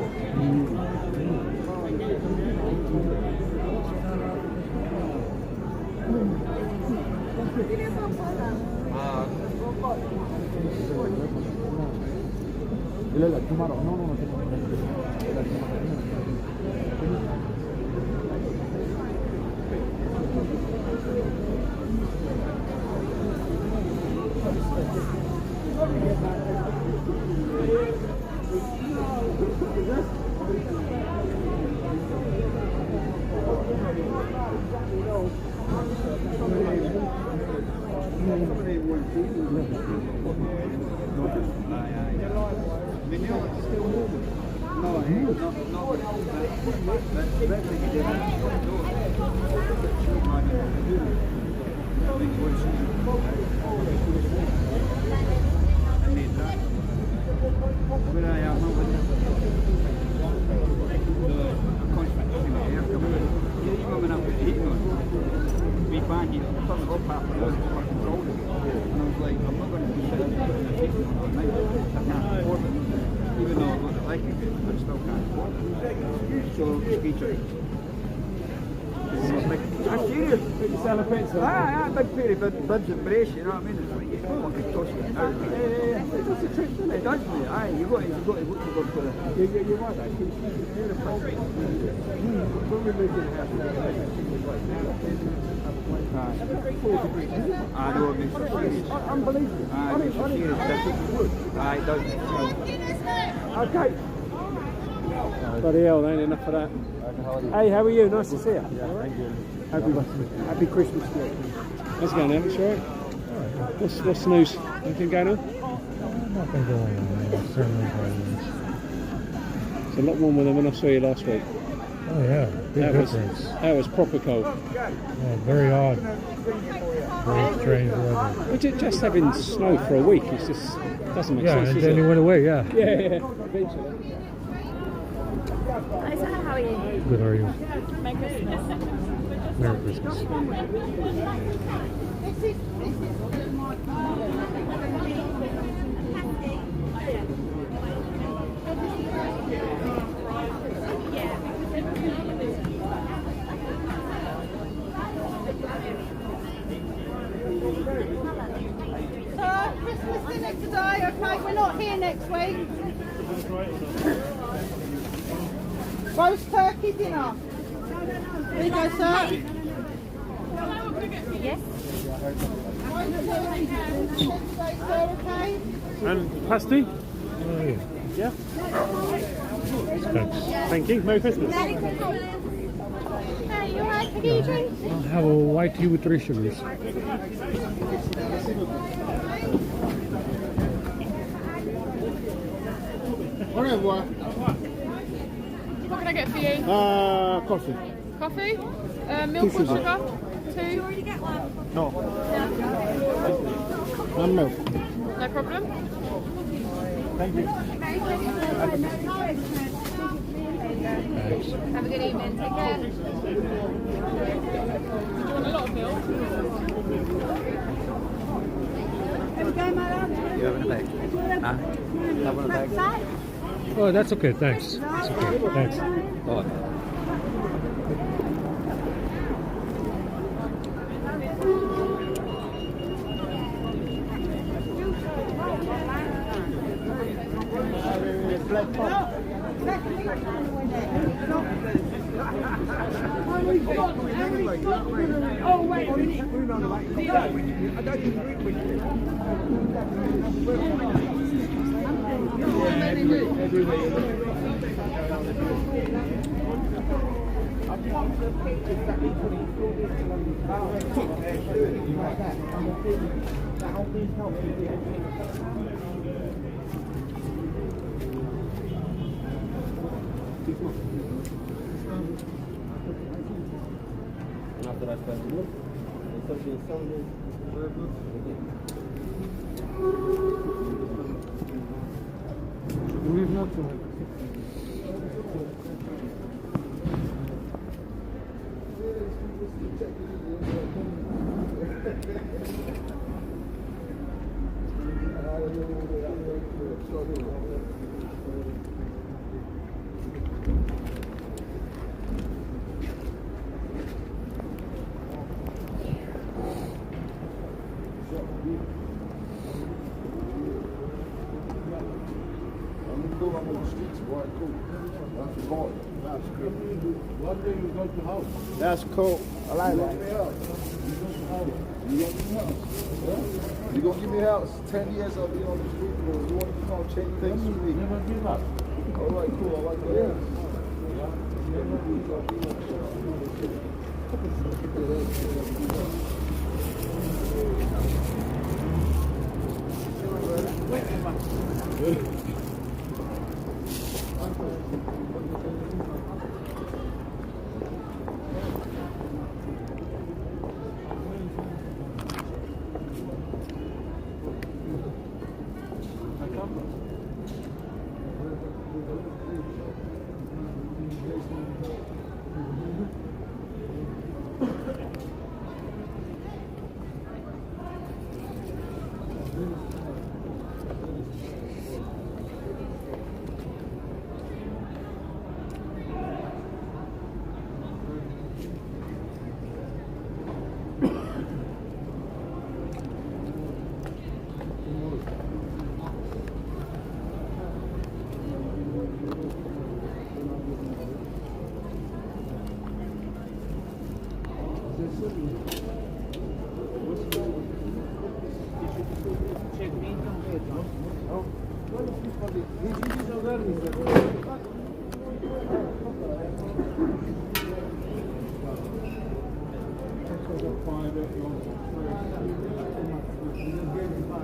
O: ಇಲ್ಲ tomorrow. No. No,
P: Big pretty buds and brace, you know what I mean? It's like you don't want to toss it out. It does, mate. Aye, you've got to look for the... You're right, actually. I know it makes you serious. Unbelievable. Aye, it makes you serious. Aye, it does.
L: Okay. Bloody hell, ain't enough for that. Hey, how are you? Nice to see you.
P: Yeah, thank you.
L: Happy Christmas to you. How's it going, Alex? You alright? What's the news? Anything going on?
M: Nothing going on. Certainly
L: It's a lot warmer than when I saw you last week.
M: Oh yeah, big difference.
L: That was proper cold.
M: Yeah, very odd. Very strange weather.
L: We're just having snow for a week. It's just doesn't make sense.
M: Yeah, and then it went away. Yeah.
L: Yeah. Eventually.
K: Hi, Sarah, how are you?
M: Good. How are you?
K: Merry Christmas.
M: Merry Christmas.
K: Christmas dinner today, okay? We're not here next week. Roast turkey dinner. There you go, sir. Yes. Okay.
L: And pasty?
M: Oh, yeah.
L: Yeah.
M: Thanks.
L: Thank you. Merry Christmas.
K: Hey, you alright? Can you drink?
M: I'll have a white tea with 3 sugars.
O: Whatever.
K: What can I get for you?
O: Coffee.
K: Coffee? Milk or sugar? 2?
O: No. And milk.
K: No problem.
O: Thank you.
M: Thanks.
K: Have a good evening. Take care. Do you want a lot of milk?
P: You having a bag? Huh? Having a bag?
M: Oh, that's okay. Thanks. That's okay. Thanks.
P: Oh.
K: Oh, wait a minute.
I: After I started to look, especially in some days, very good. We've not to him. That's cool. I like that. You gonna give me a house? 10 years I'll be on the street. You want to come change things for me? Never give up. All right, cool. I like that.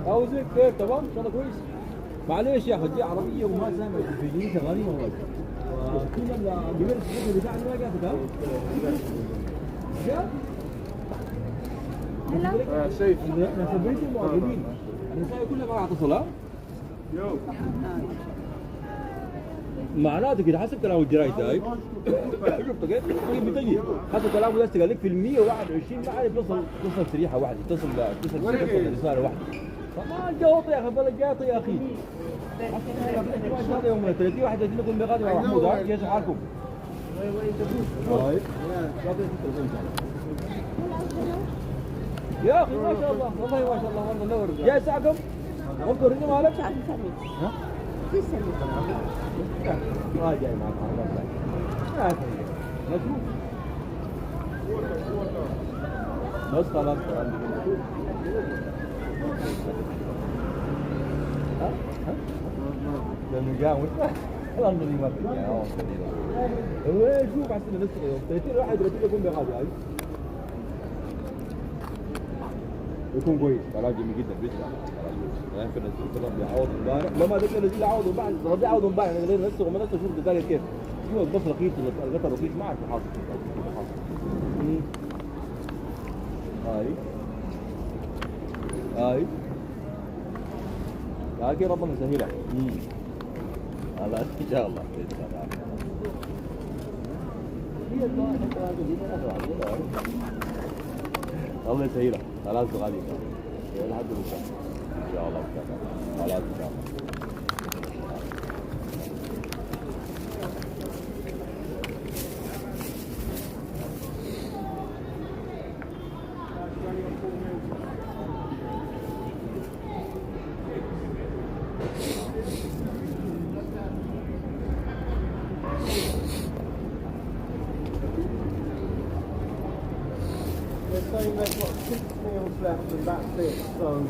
Q: عاوزك كيف تمام ان شاء الله كويس. معلش يا اخي دي عربيه وما سامع التلفزيون شغالين والله. كنا الجبال السعودي بتاعنا ما جابت ها؟ جاب؟ سيف احنا سبيت المعجبين. النساء كلها ما اتصل ها؟ معناته كده حسب كلام الجرايد هاي شفت كيف؟ بتجي حسب كلامه ده تقول لك في ال 121 ما عارف تصل شريحه واحده تصل رساله واحده. فما الجوط يا اخي بلا جاطي يا اخي. يوم 30 31 نكون بغادي مع محمود ها كيف حالكم؟ يا اخي ما شاء الله والله ما شاء الله والله نور جاي ساعكم؟ انظر هنا مالك؟ ها؟ ما جاي معك مشروع بس خلاص ها لانه جاء والله ما في شوف على السنه بس 30 واحد 30 يكون بغادي هاي يكون كويس خلاص جميل جدا بيسمع يعني في النزول بيعوض امبارح لما ذكر نزيل عوض امبارح ربيع عوض امبارح غير نفسه وما نفسه شوف ده كيف شو بس رخيص القطر رخيص ما اعرف حاصل هاي هاي ربنا يسهلها الله ان شاء الله الله يسهلها خلاص غالي لحد بكره ان شاء الله خلاص ان شاء الله
O: saying they've got 6 meals left and that's it, so...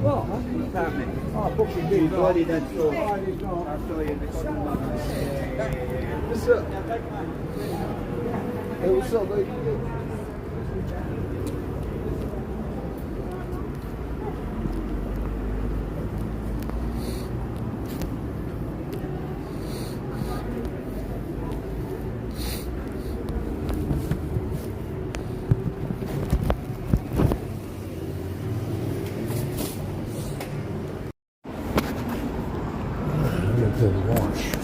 P: Well, what's happening? Oh, booking big body, that's all. I'll show you this one. What's up? Hey, what's up, lady?
M: Wash.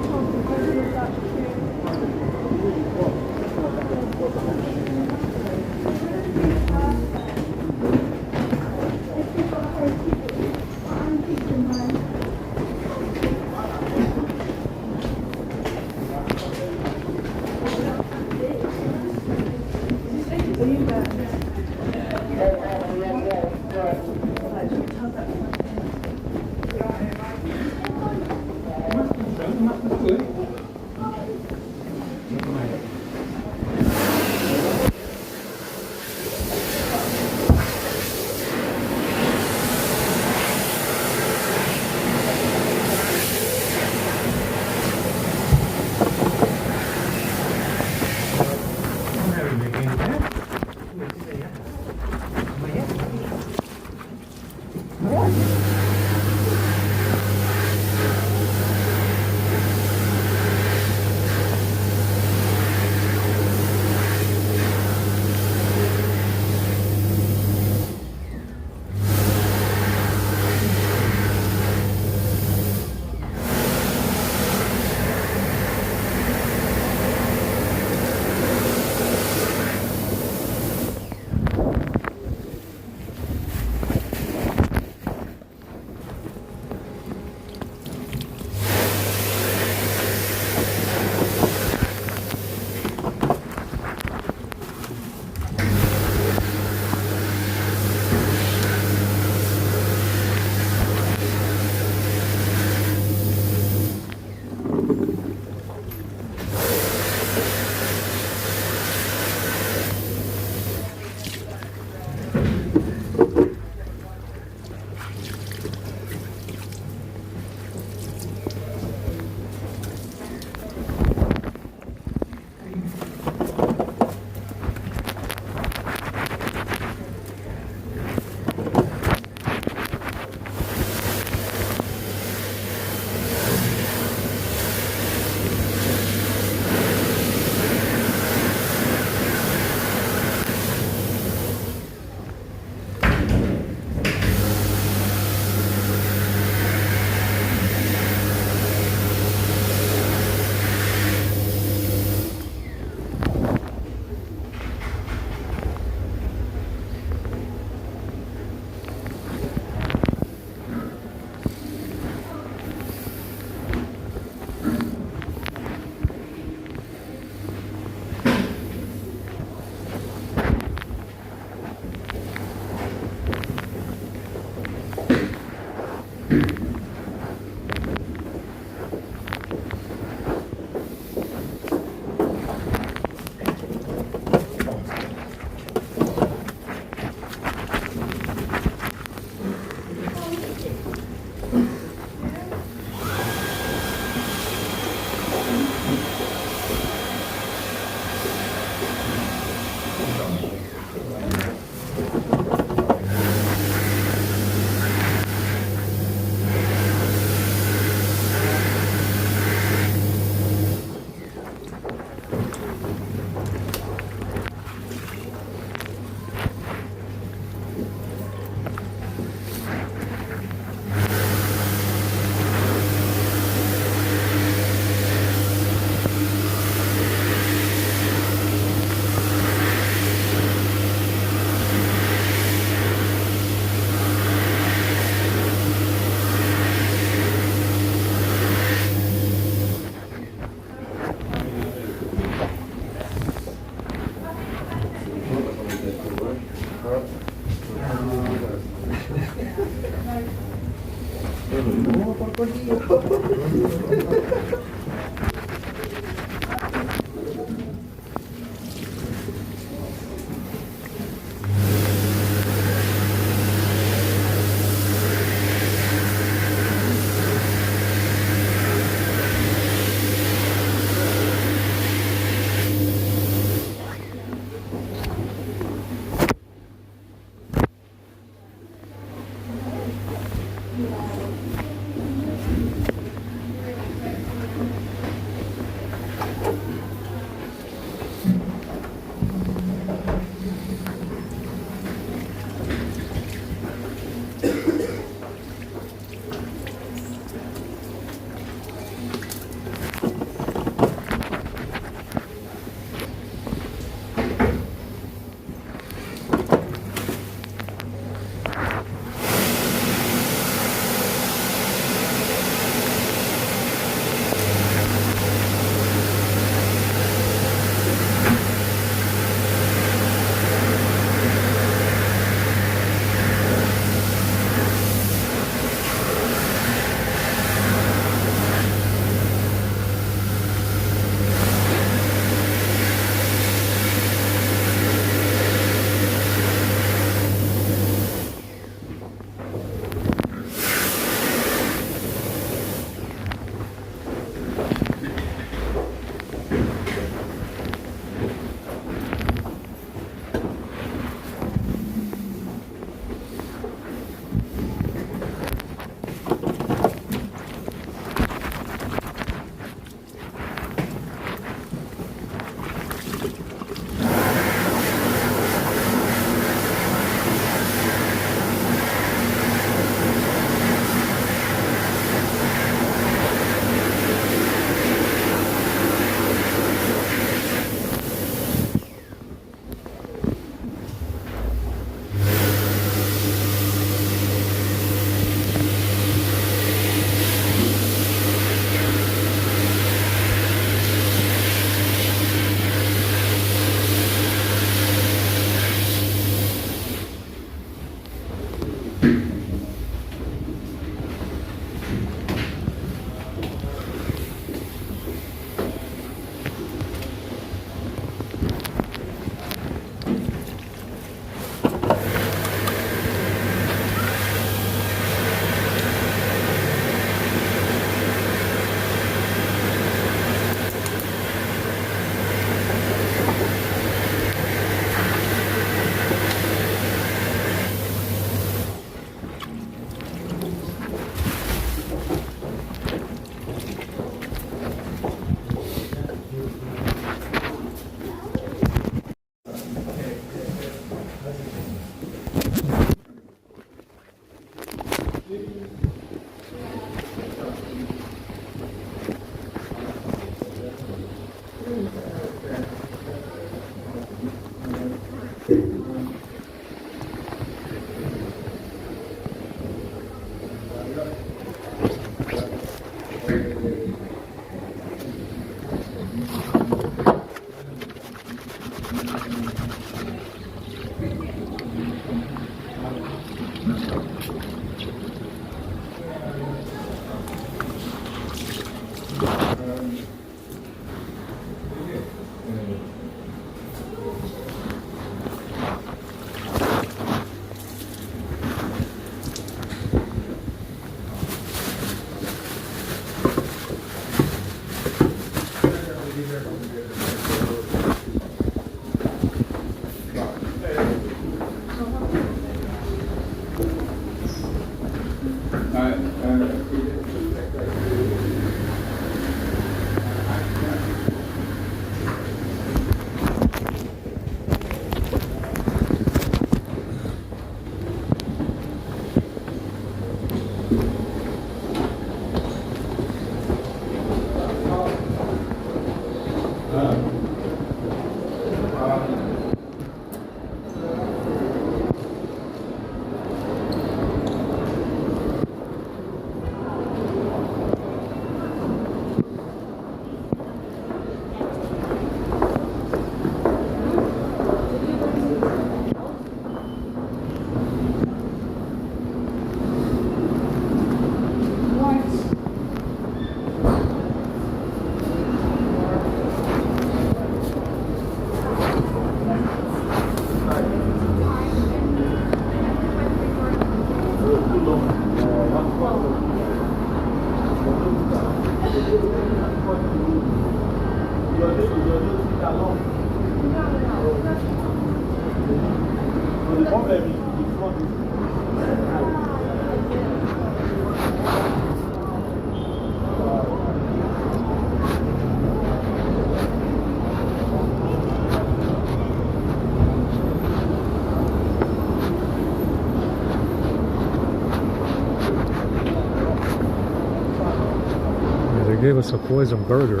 M: They gave us a poison burger.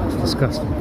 M: It's disgusting.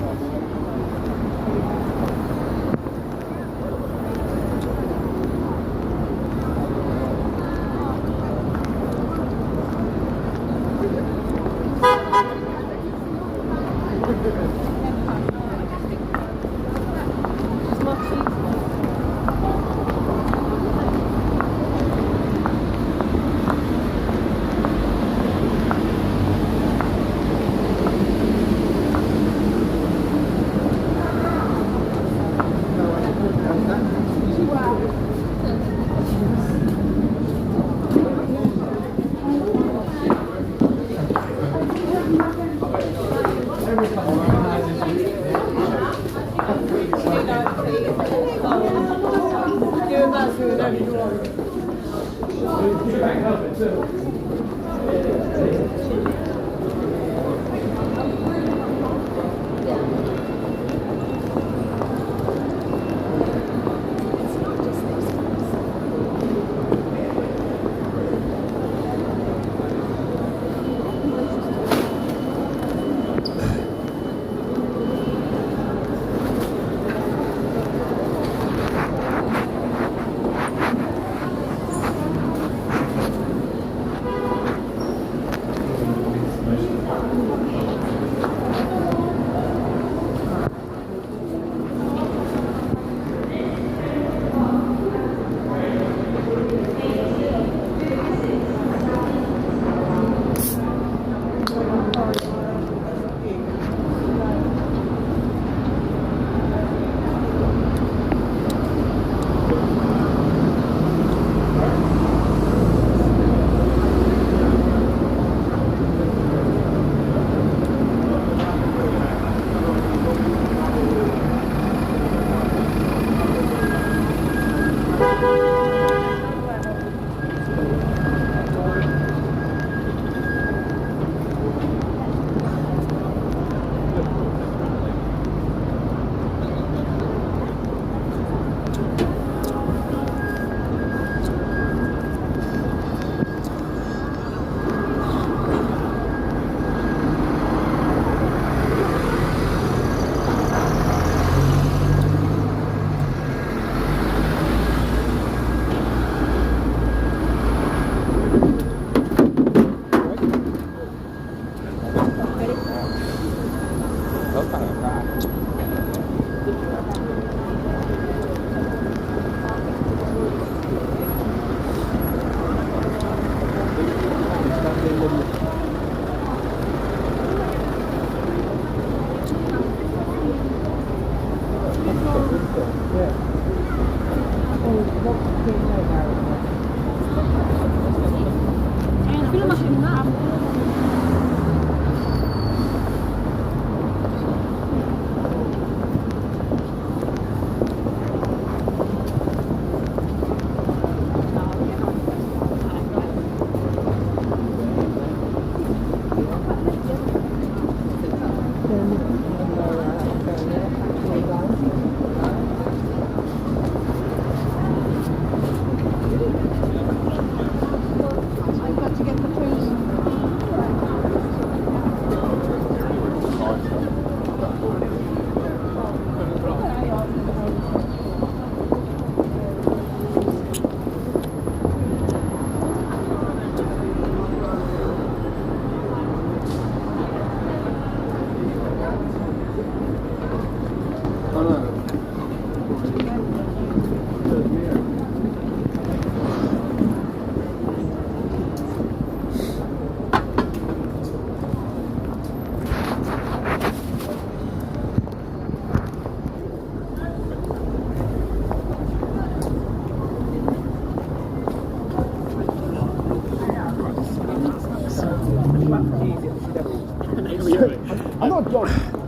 N: I'm not joking.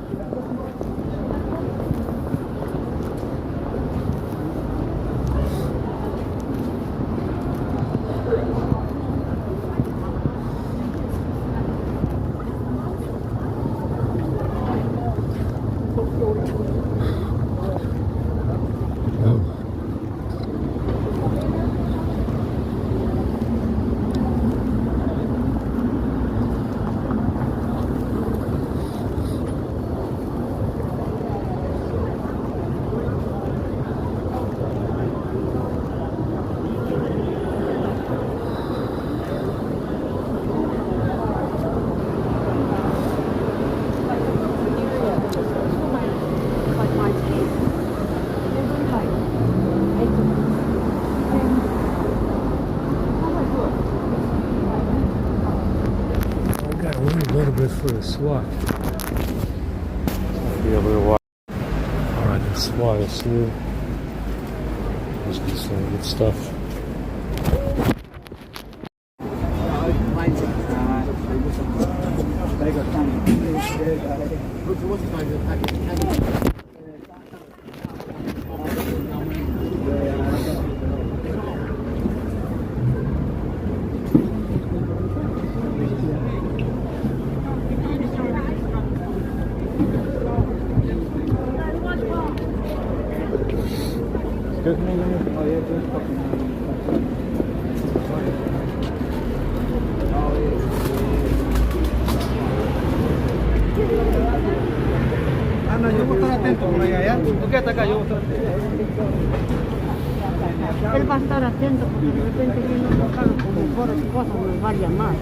M: For the SWAT. Be a little while. Alright, the SWAT is here. There's some good stuff.
P: Ana, yo voy a estar atento por allá, ¿ya? Tú quédate acá, yo voy a estar atento.
R: Él va a estar atento porque de repente viene un local como foros y cosas, nos vaya más.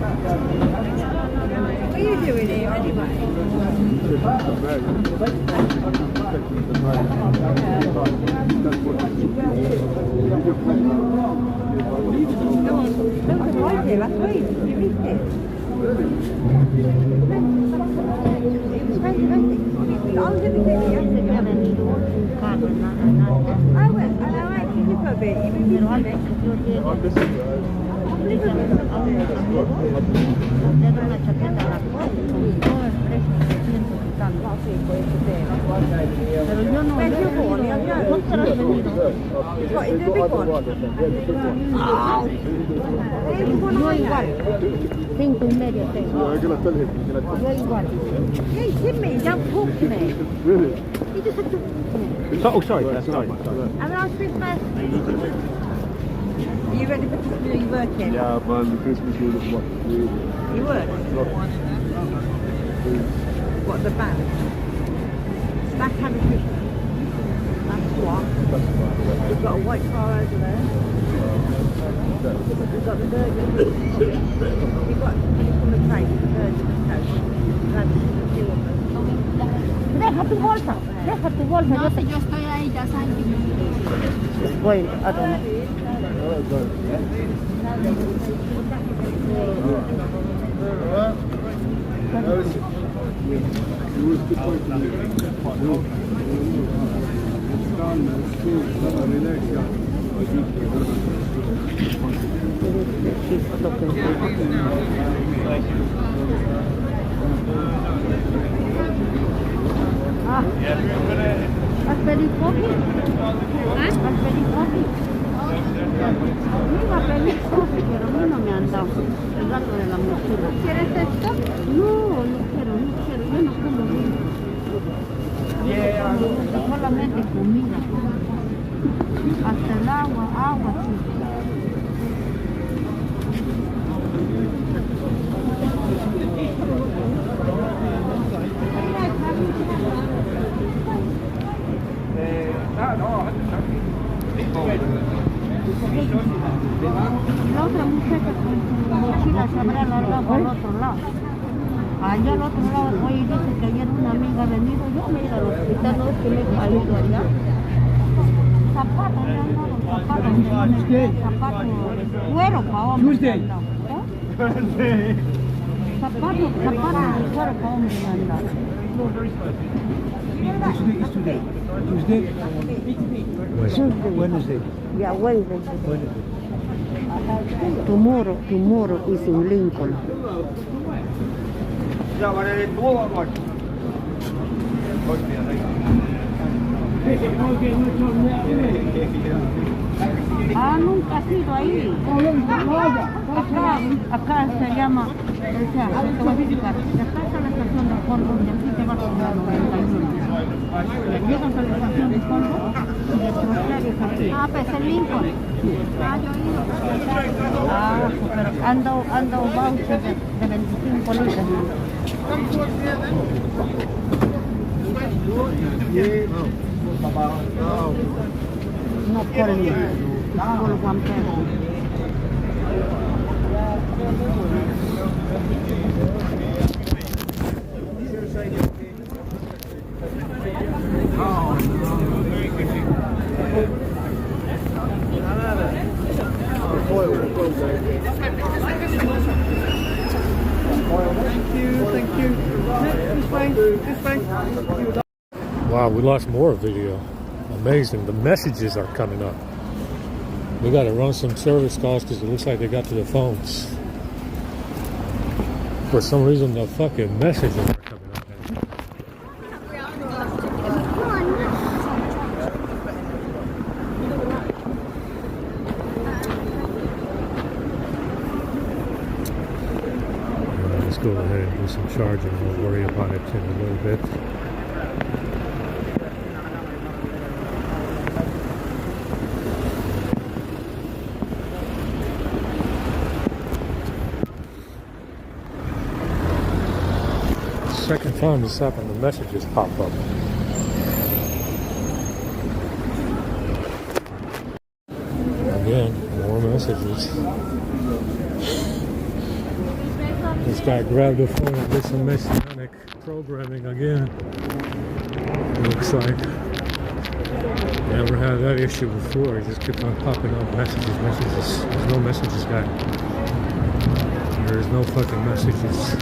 R: What are you doing here anyway? Last week, you missed it. I was in the city yesterday. I went and I went to you for a bit. You been Pero yo no
K: Where's your ball?
R: ¿Cuánto te lo has venido?
K: What, is it a big one?
R: Yo igual. 5.5 tengo. Yo igual.
K: Yeah, you did me. Don't talk to me.
N: Really?
K: You just have to...
N: Oh, sorry. That's sorry.
K: Have a nice Christmas. Are you ready for Christmas? Are you working?
N: Yeah, man, the Christmas was what?
K: You work? What, the band? That's having Christmas. That's what? We've got a white car over there. We've got the burger. We've got from the train, the burger, the toast. That's the two of them.
R: Deja tu bolsa. Deja tu bolsa.
H: No, si yo estoy ahí, ya saben que
R: Bueno, I don't know. Ah. ¿Has pedido coffee? ¿Has pedido coffee? Me iba a pedir coffee, pero a mí no me han dado el gato de la mochila. ¿Quieres esto? No, no quiero, yo no como vino. Yo como solamente comida. Hasta el agua sí. La otra muchacha con su mochila se habrá largado al otro lado. Allá al otro lado, hoy dice que ayer una amiga ha venido, yo me he ido al hospital, no es que me he salido allá. Zapatos, me han dado zapatos, cuero para hombre me han dado. Zapatos de cuero para hombre me han dado.
P: Wednesday.
R: Yeah, Wednesday. Tomorrow is in Lincoln. Ah, nunca has ido ahí. Acá se llama, o sea, te voy a explicar. De acá está la estación de Colbún, de aquí te vas a la 91. Llegas a la estación de Colbún y de prosigues aquí. Ah, pues en Lincoln. Ah, yo he ido. Ah, pero anda un voucher de 25 libras. No por mí, por Juan Pedro.
L: Thank you. This way.
M: Wow, we lost more video. Amazing. The messages are coming up. We got to run some service calls because it looks like they got to the phones. For some reason, the fucking messages are coming up. Let's go ahead and do some charging. We'll worry about it in a little bit. Second time this happened, the messages pop up. Again, more messages. This guy grabbed the phone and did some messianic programming again. Looks like never had that issue before. He just kept on popping up messages. There's no messages, guy. There is no fucking messages.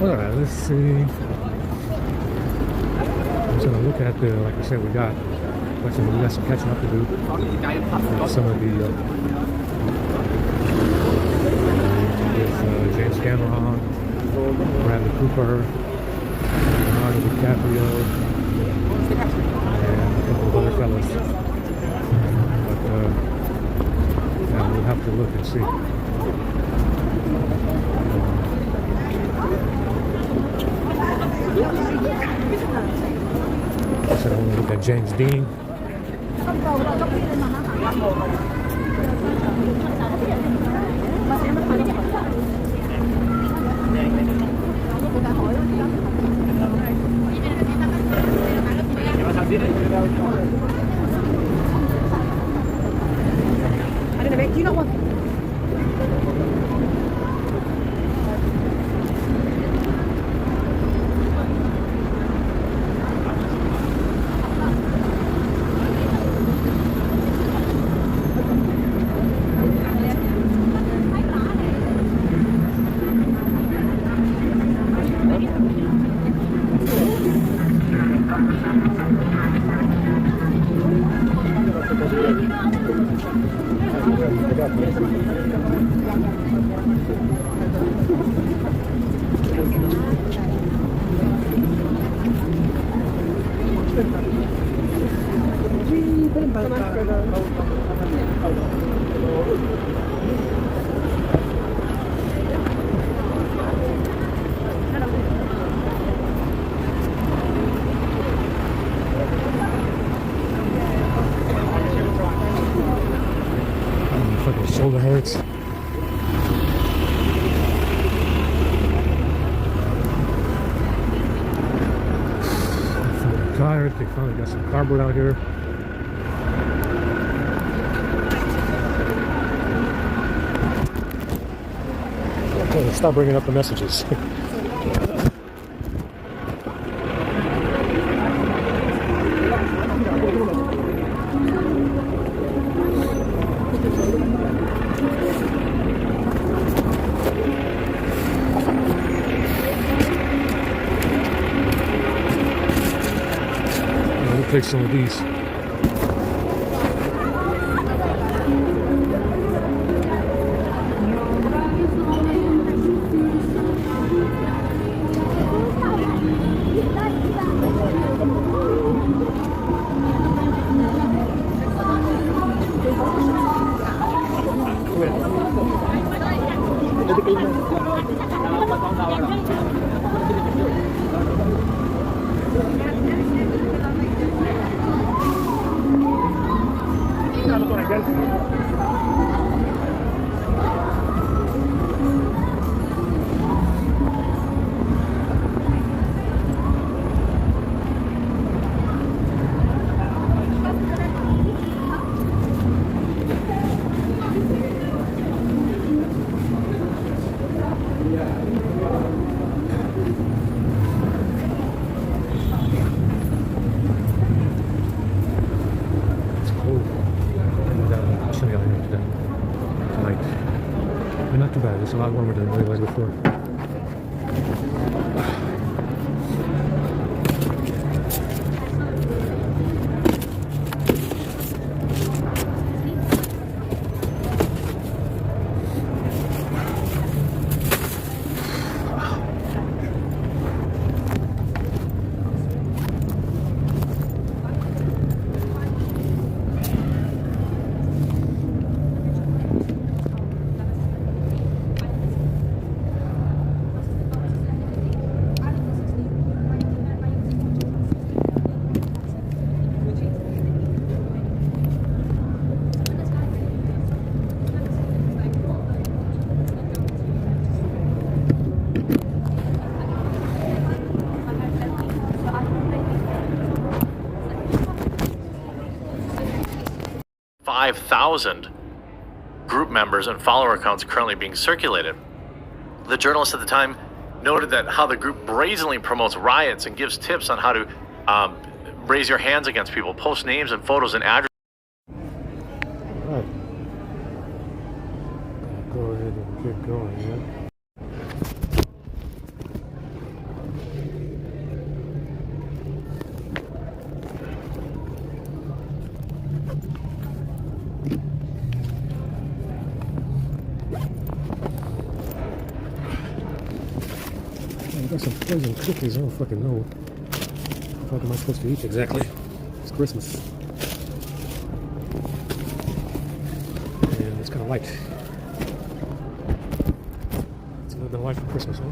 M: Alright, let's see. I'm just gonna look at the, like I said, we got some catching up to do. Some of the with James Cameron, Bradley Cooper, Leonardo DiCaprio, and a couple of other fellas. But yeah, we'll have to look and see. So I want to look at James Dean.
K: Do you not want?
M: Fucking shoulder hurts. I'm tired. They finally got some cardboard out here. Okay, stop bringing up the messages. We'll take some of these. Not too bad. It's a lot warmer than it was before.
S: 5,000 group members and follower accounts currently being circulated. The journalist at the time noted that how the group brazenly promotes riots and gives tips on how to raise your hands against people, post names and photos and addresses.
M: Right. Go ahead and get going, yeah. I got some frozen cookies. I don't fucking know. What the fuck am I supposed to eat exactly? It's Christmas. And it's kind of light. It's a little bit light for Christmas, huh?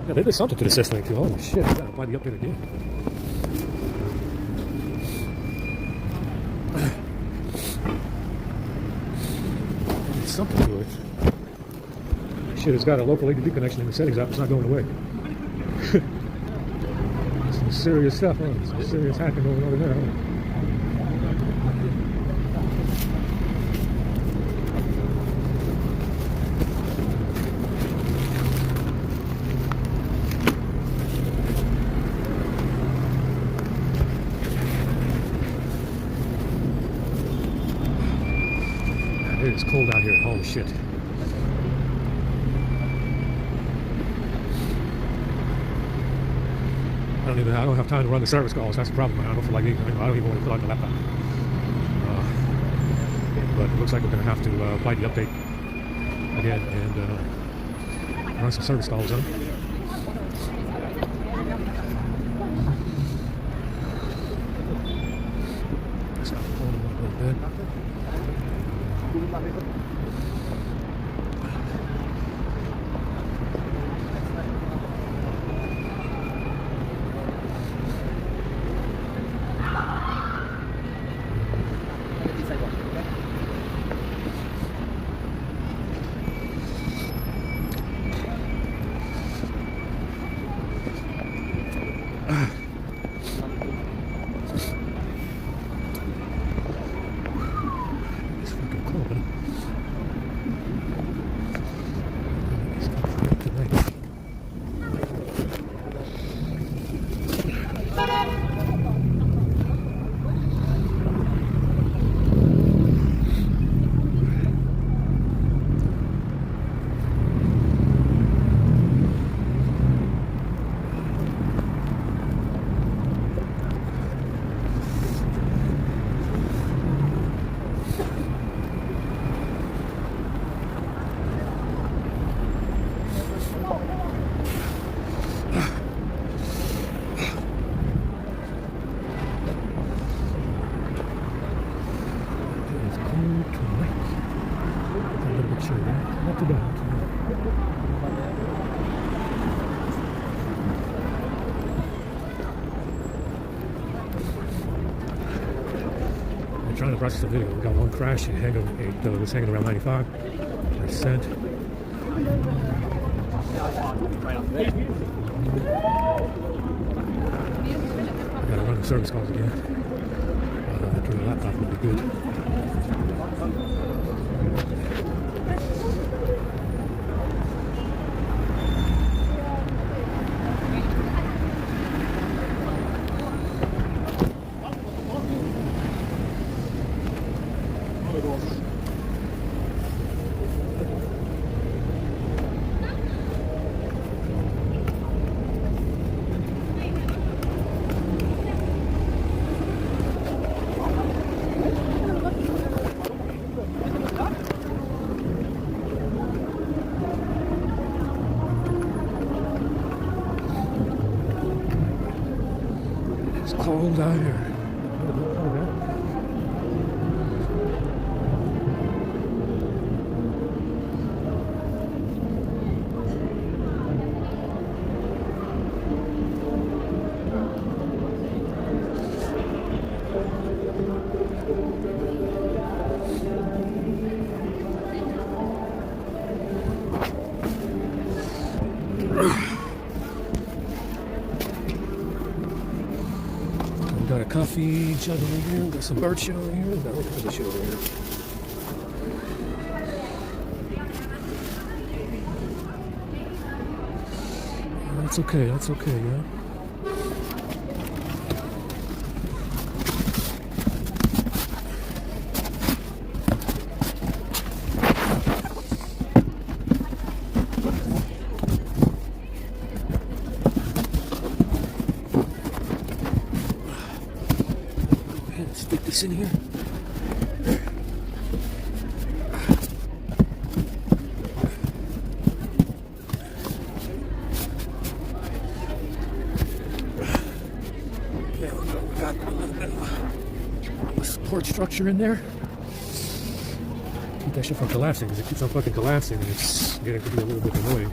M: Yeah, they did something to the system too. Holy shit, I gotta buy the update again. There's something to it. Shit, it's got a local ADB connection in the settings app. It's not going away. Some serious stuff, huh? Some serious hacking over there, huh? Man, it is cold out here. Holy shit. I don't have time to run the service calls. That's the problem. I don't feel like I don't even want to fill out the laptop. But it looks like we're going to have to buy the update again and run some service calls on it. Stop pulling a little bit. Trying to process the video. We got one crash. It was hanging around 95%. I gotta run the service calls again. Through the laptop would be good. Cold out here. got a coffee jug over here. Got some bird shit over here. No, what kind of shit over here? That's okay. That's okay, yeah. Stick this in here. Yeah, we got a little bit of a support structure in there. Keep that shit from collapsing, because it keeps on fucking collapsing and it's getting to be a little bit annoying.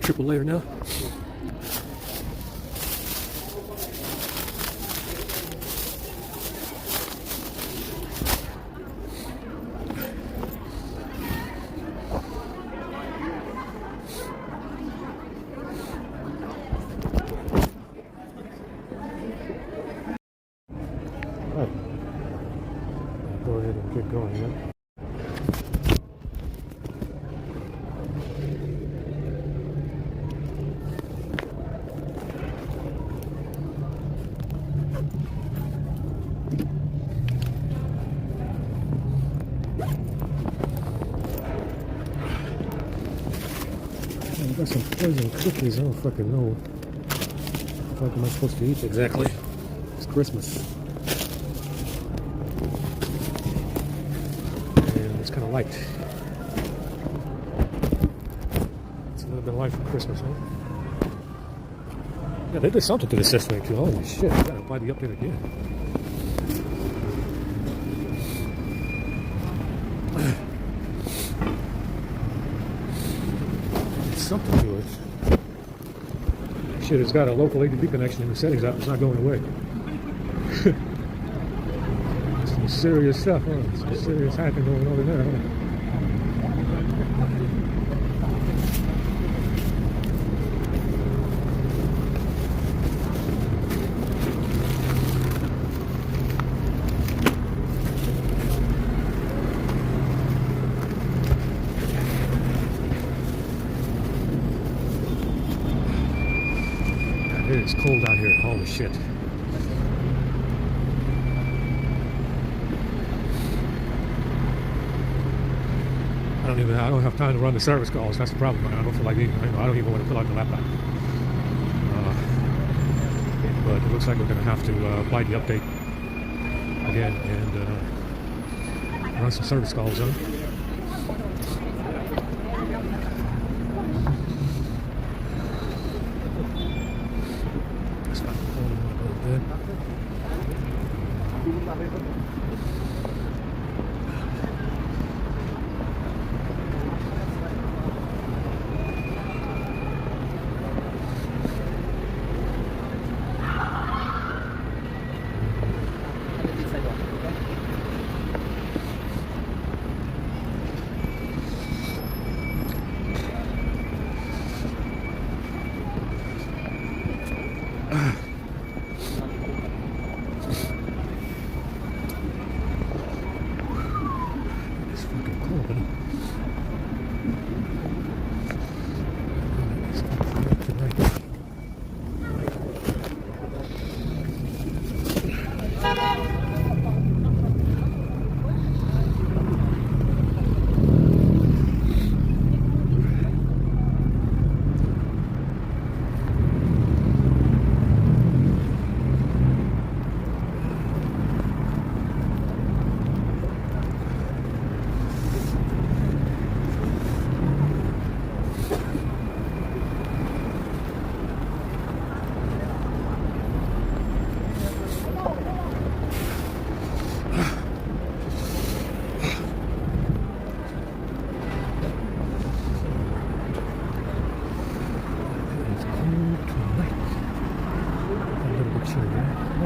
M: Triple layer now. Right. Go ahead and get going, yeah. I got some poison cookies. I don't fucking know. What am I supposed to eat exactly? It's Christmas. And it's kind of light. It's a little bit light for Christmas, huh? Yeah, they did something to the system too. Holy shit, I gotta apply the update again. Something to it. Shit, it's got a local ADB connection in the settings app. It's not going away. Some serious stuff, huh? Some serious hacking going on in there, huh? It is cold out here. Holy shit. I don't have time to run the service calls. That's the problem. I don't feel like even, I don't even want to pull out the laptop. But it looks like we're going to have to apply the update again and run some service calls on.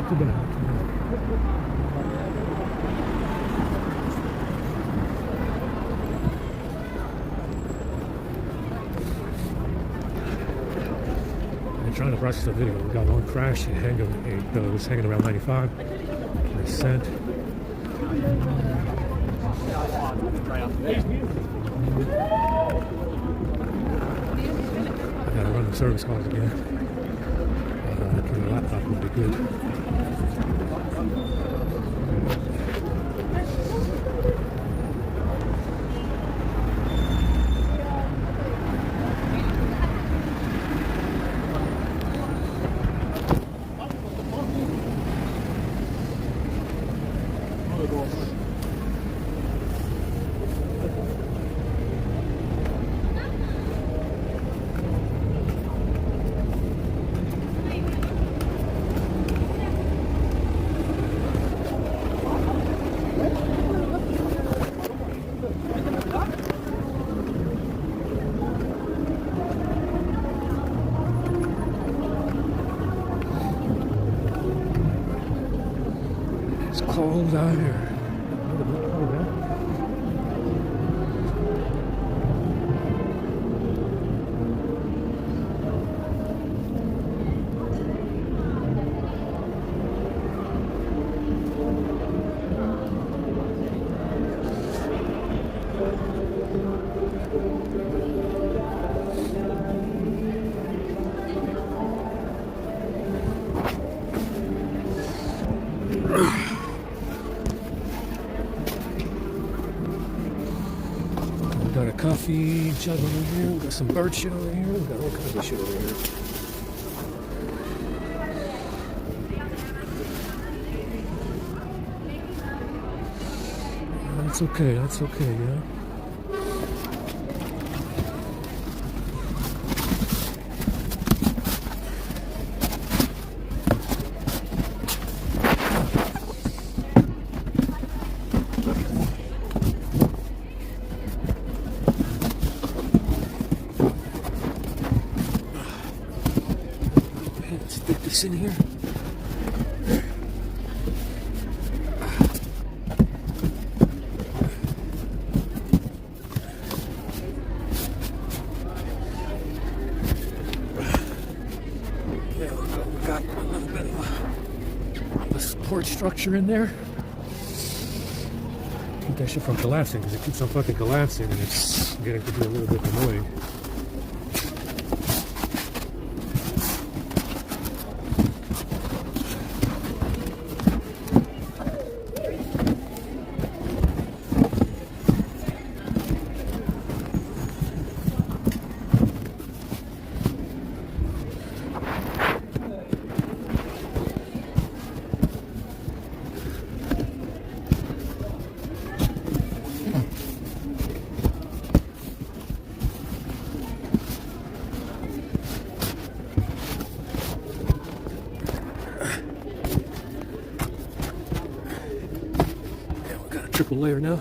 M: not too bad. I'm trying to process the video. We got one crash. It was hanging around 95%. I gotta run the service calls again. The laptop would be good. It's cold out here. Got a coffee jug over here. We got some bird shit over here. We got all kinds of shit over here. That's okay. That's okay. Yeah. Let's stick this in here. Yeah, we got a little bit of a support structure in there. Keep that shit from collapsing, because it keeps on fucking collapsing and it's getting to be a little bit annoying. Triple layer now.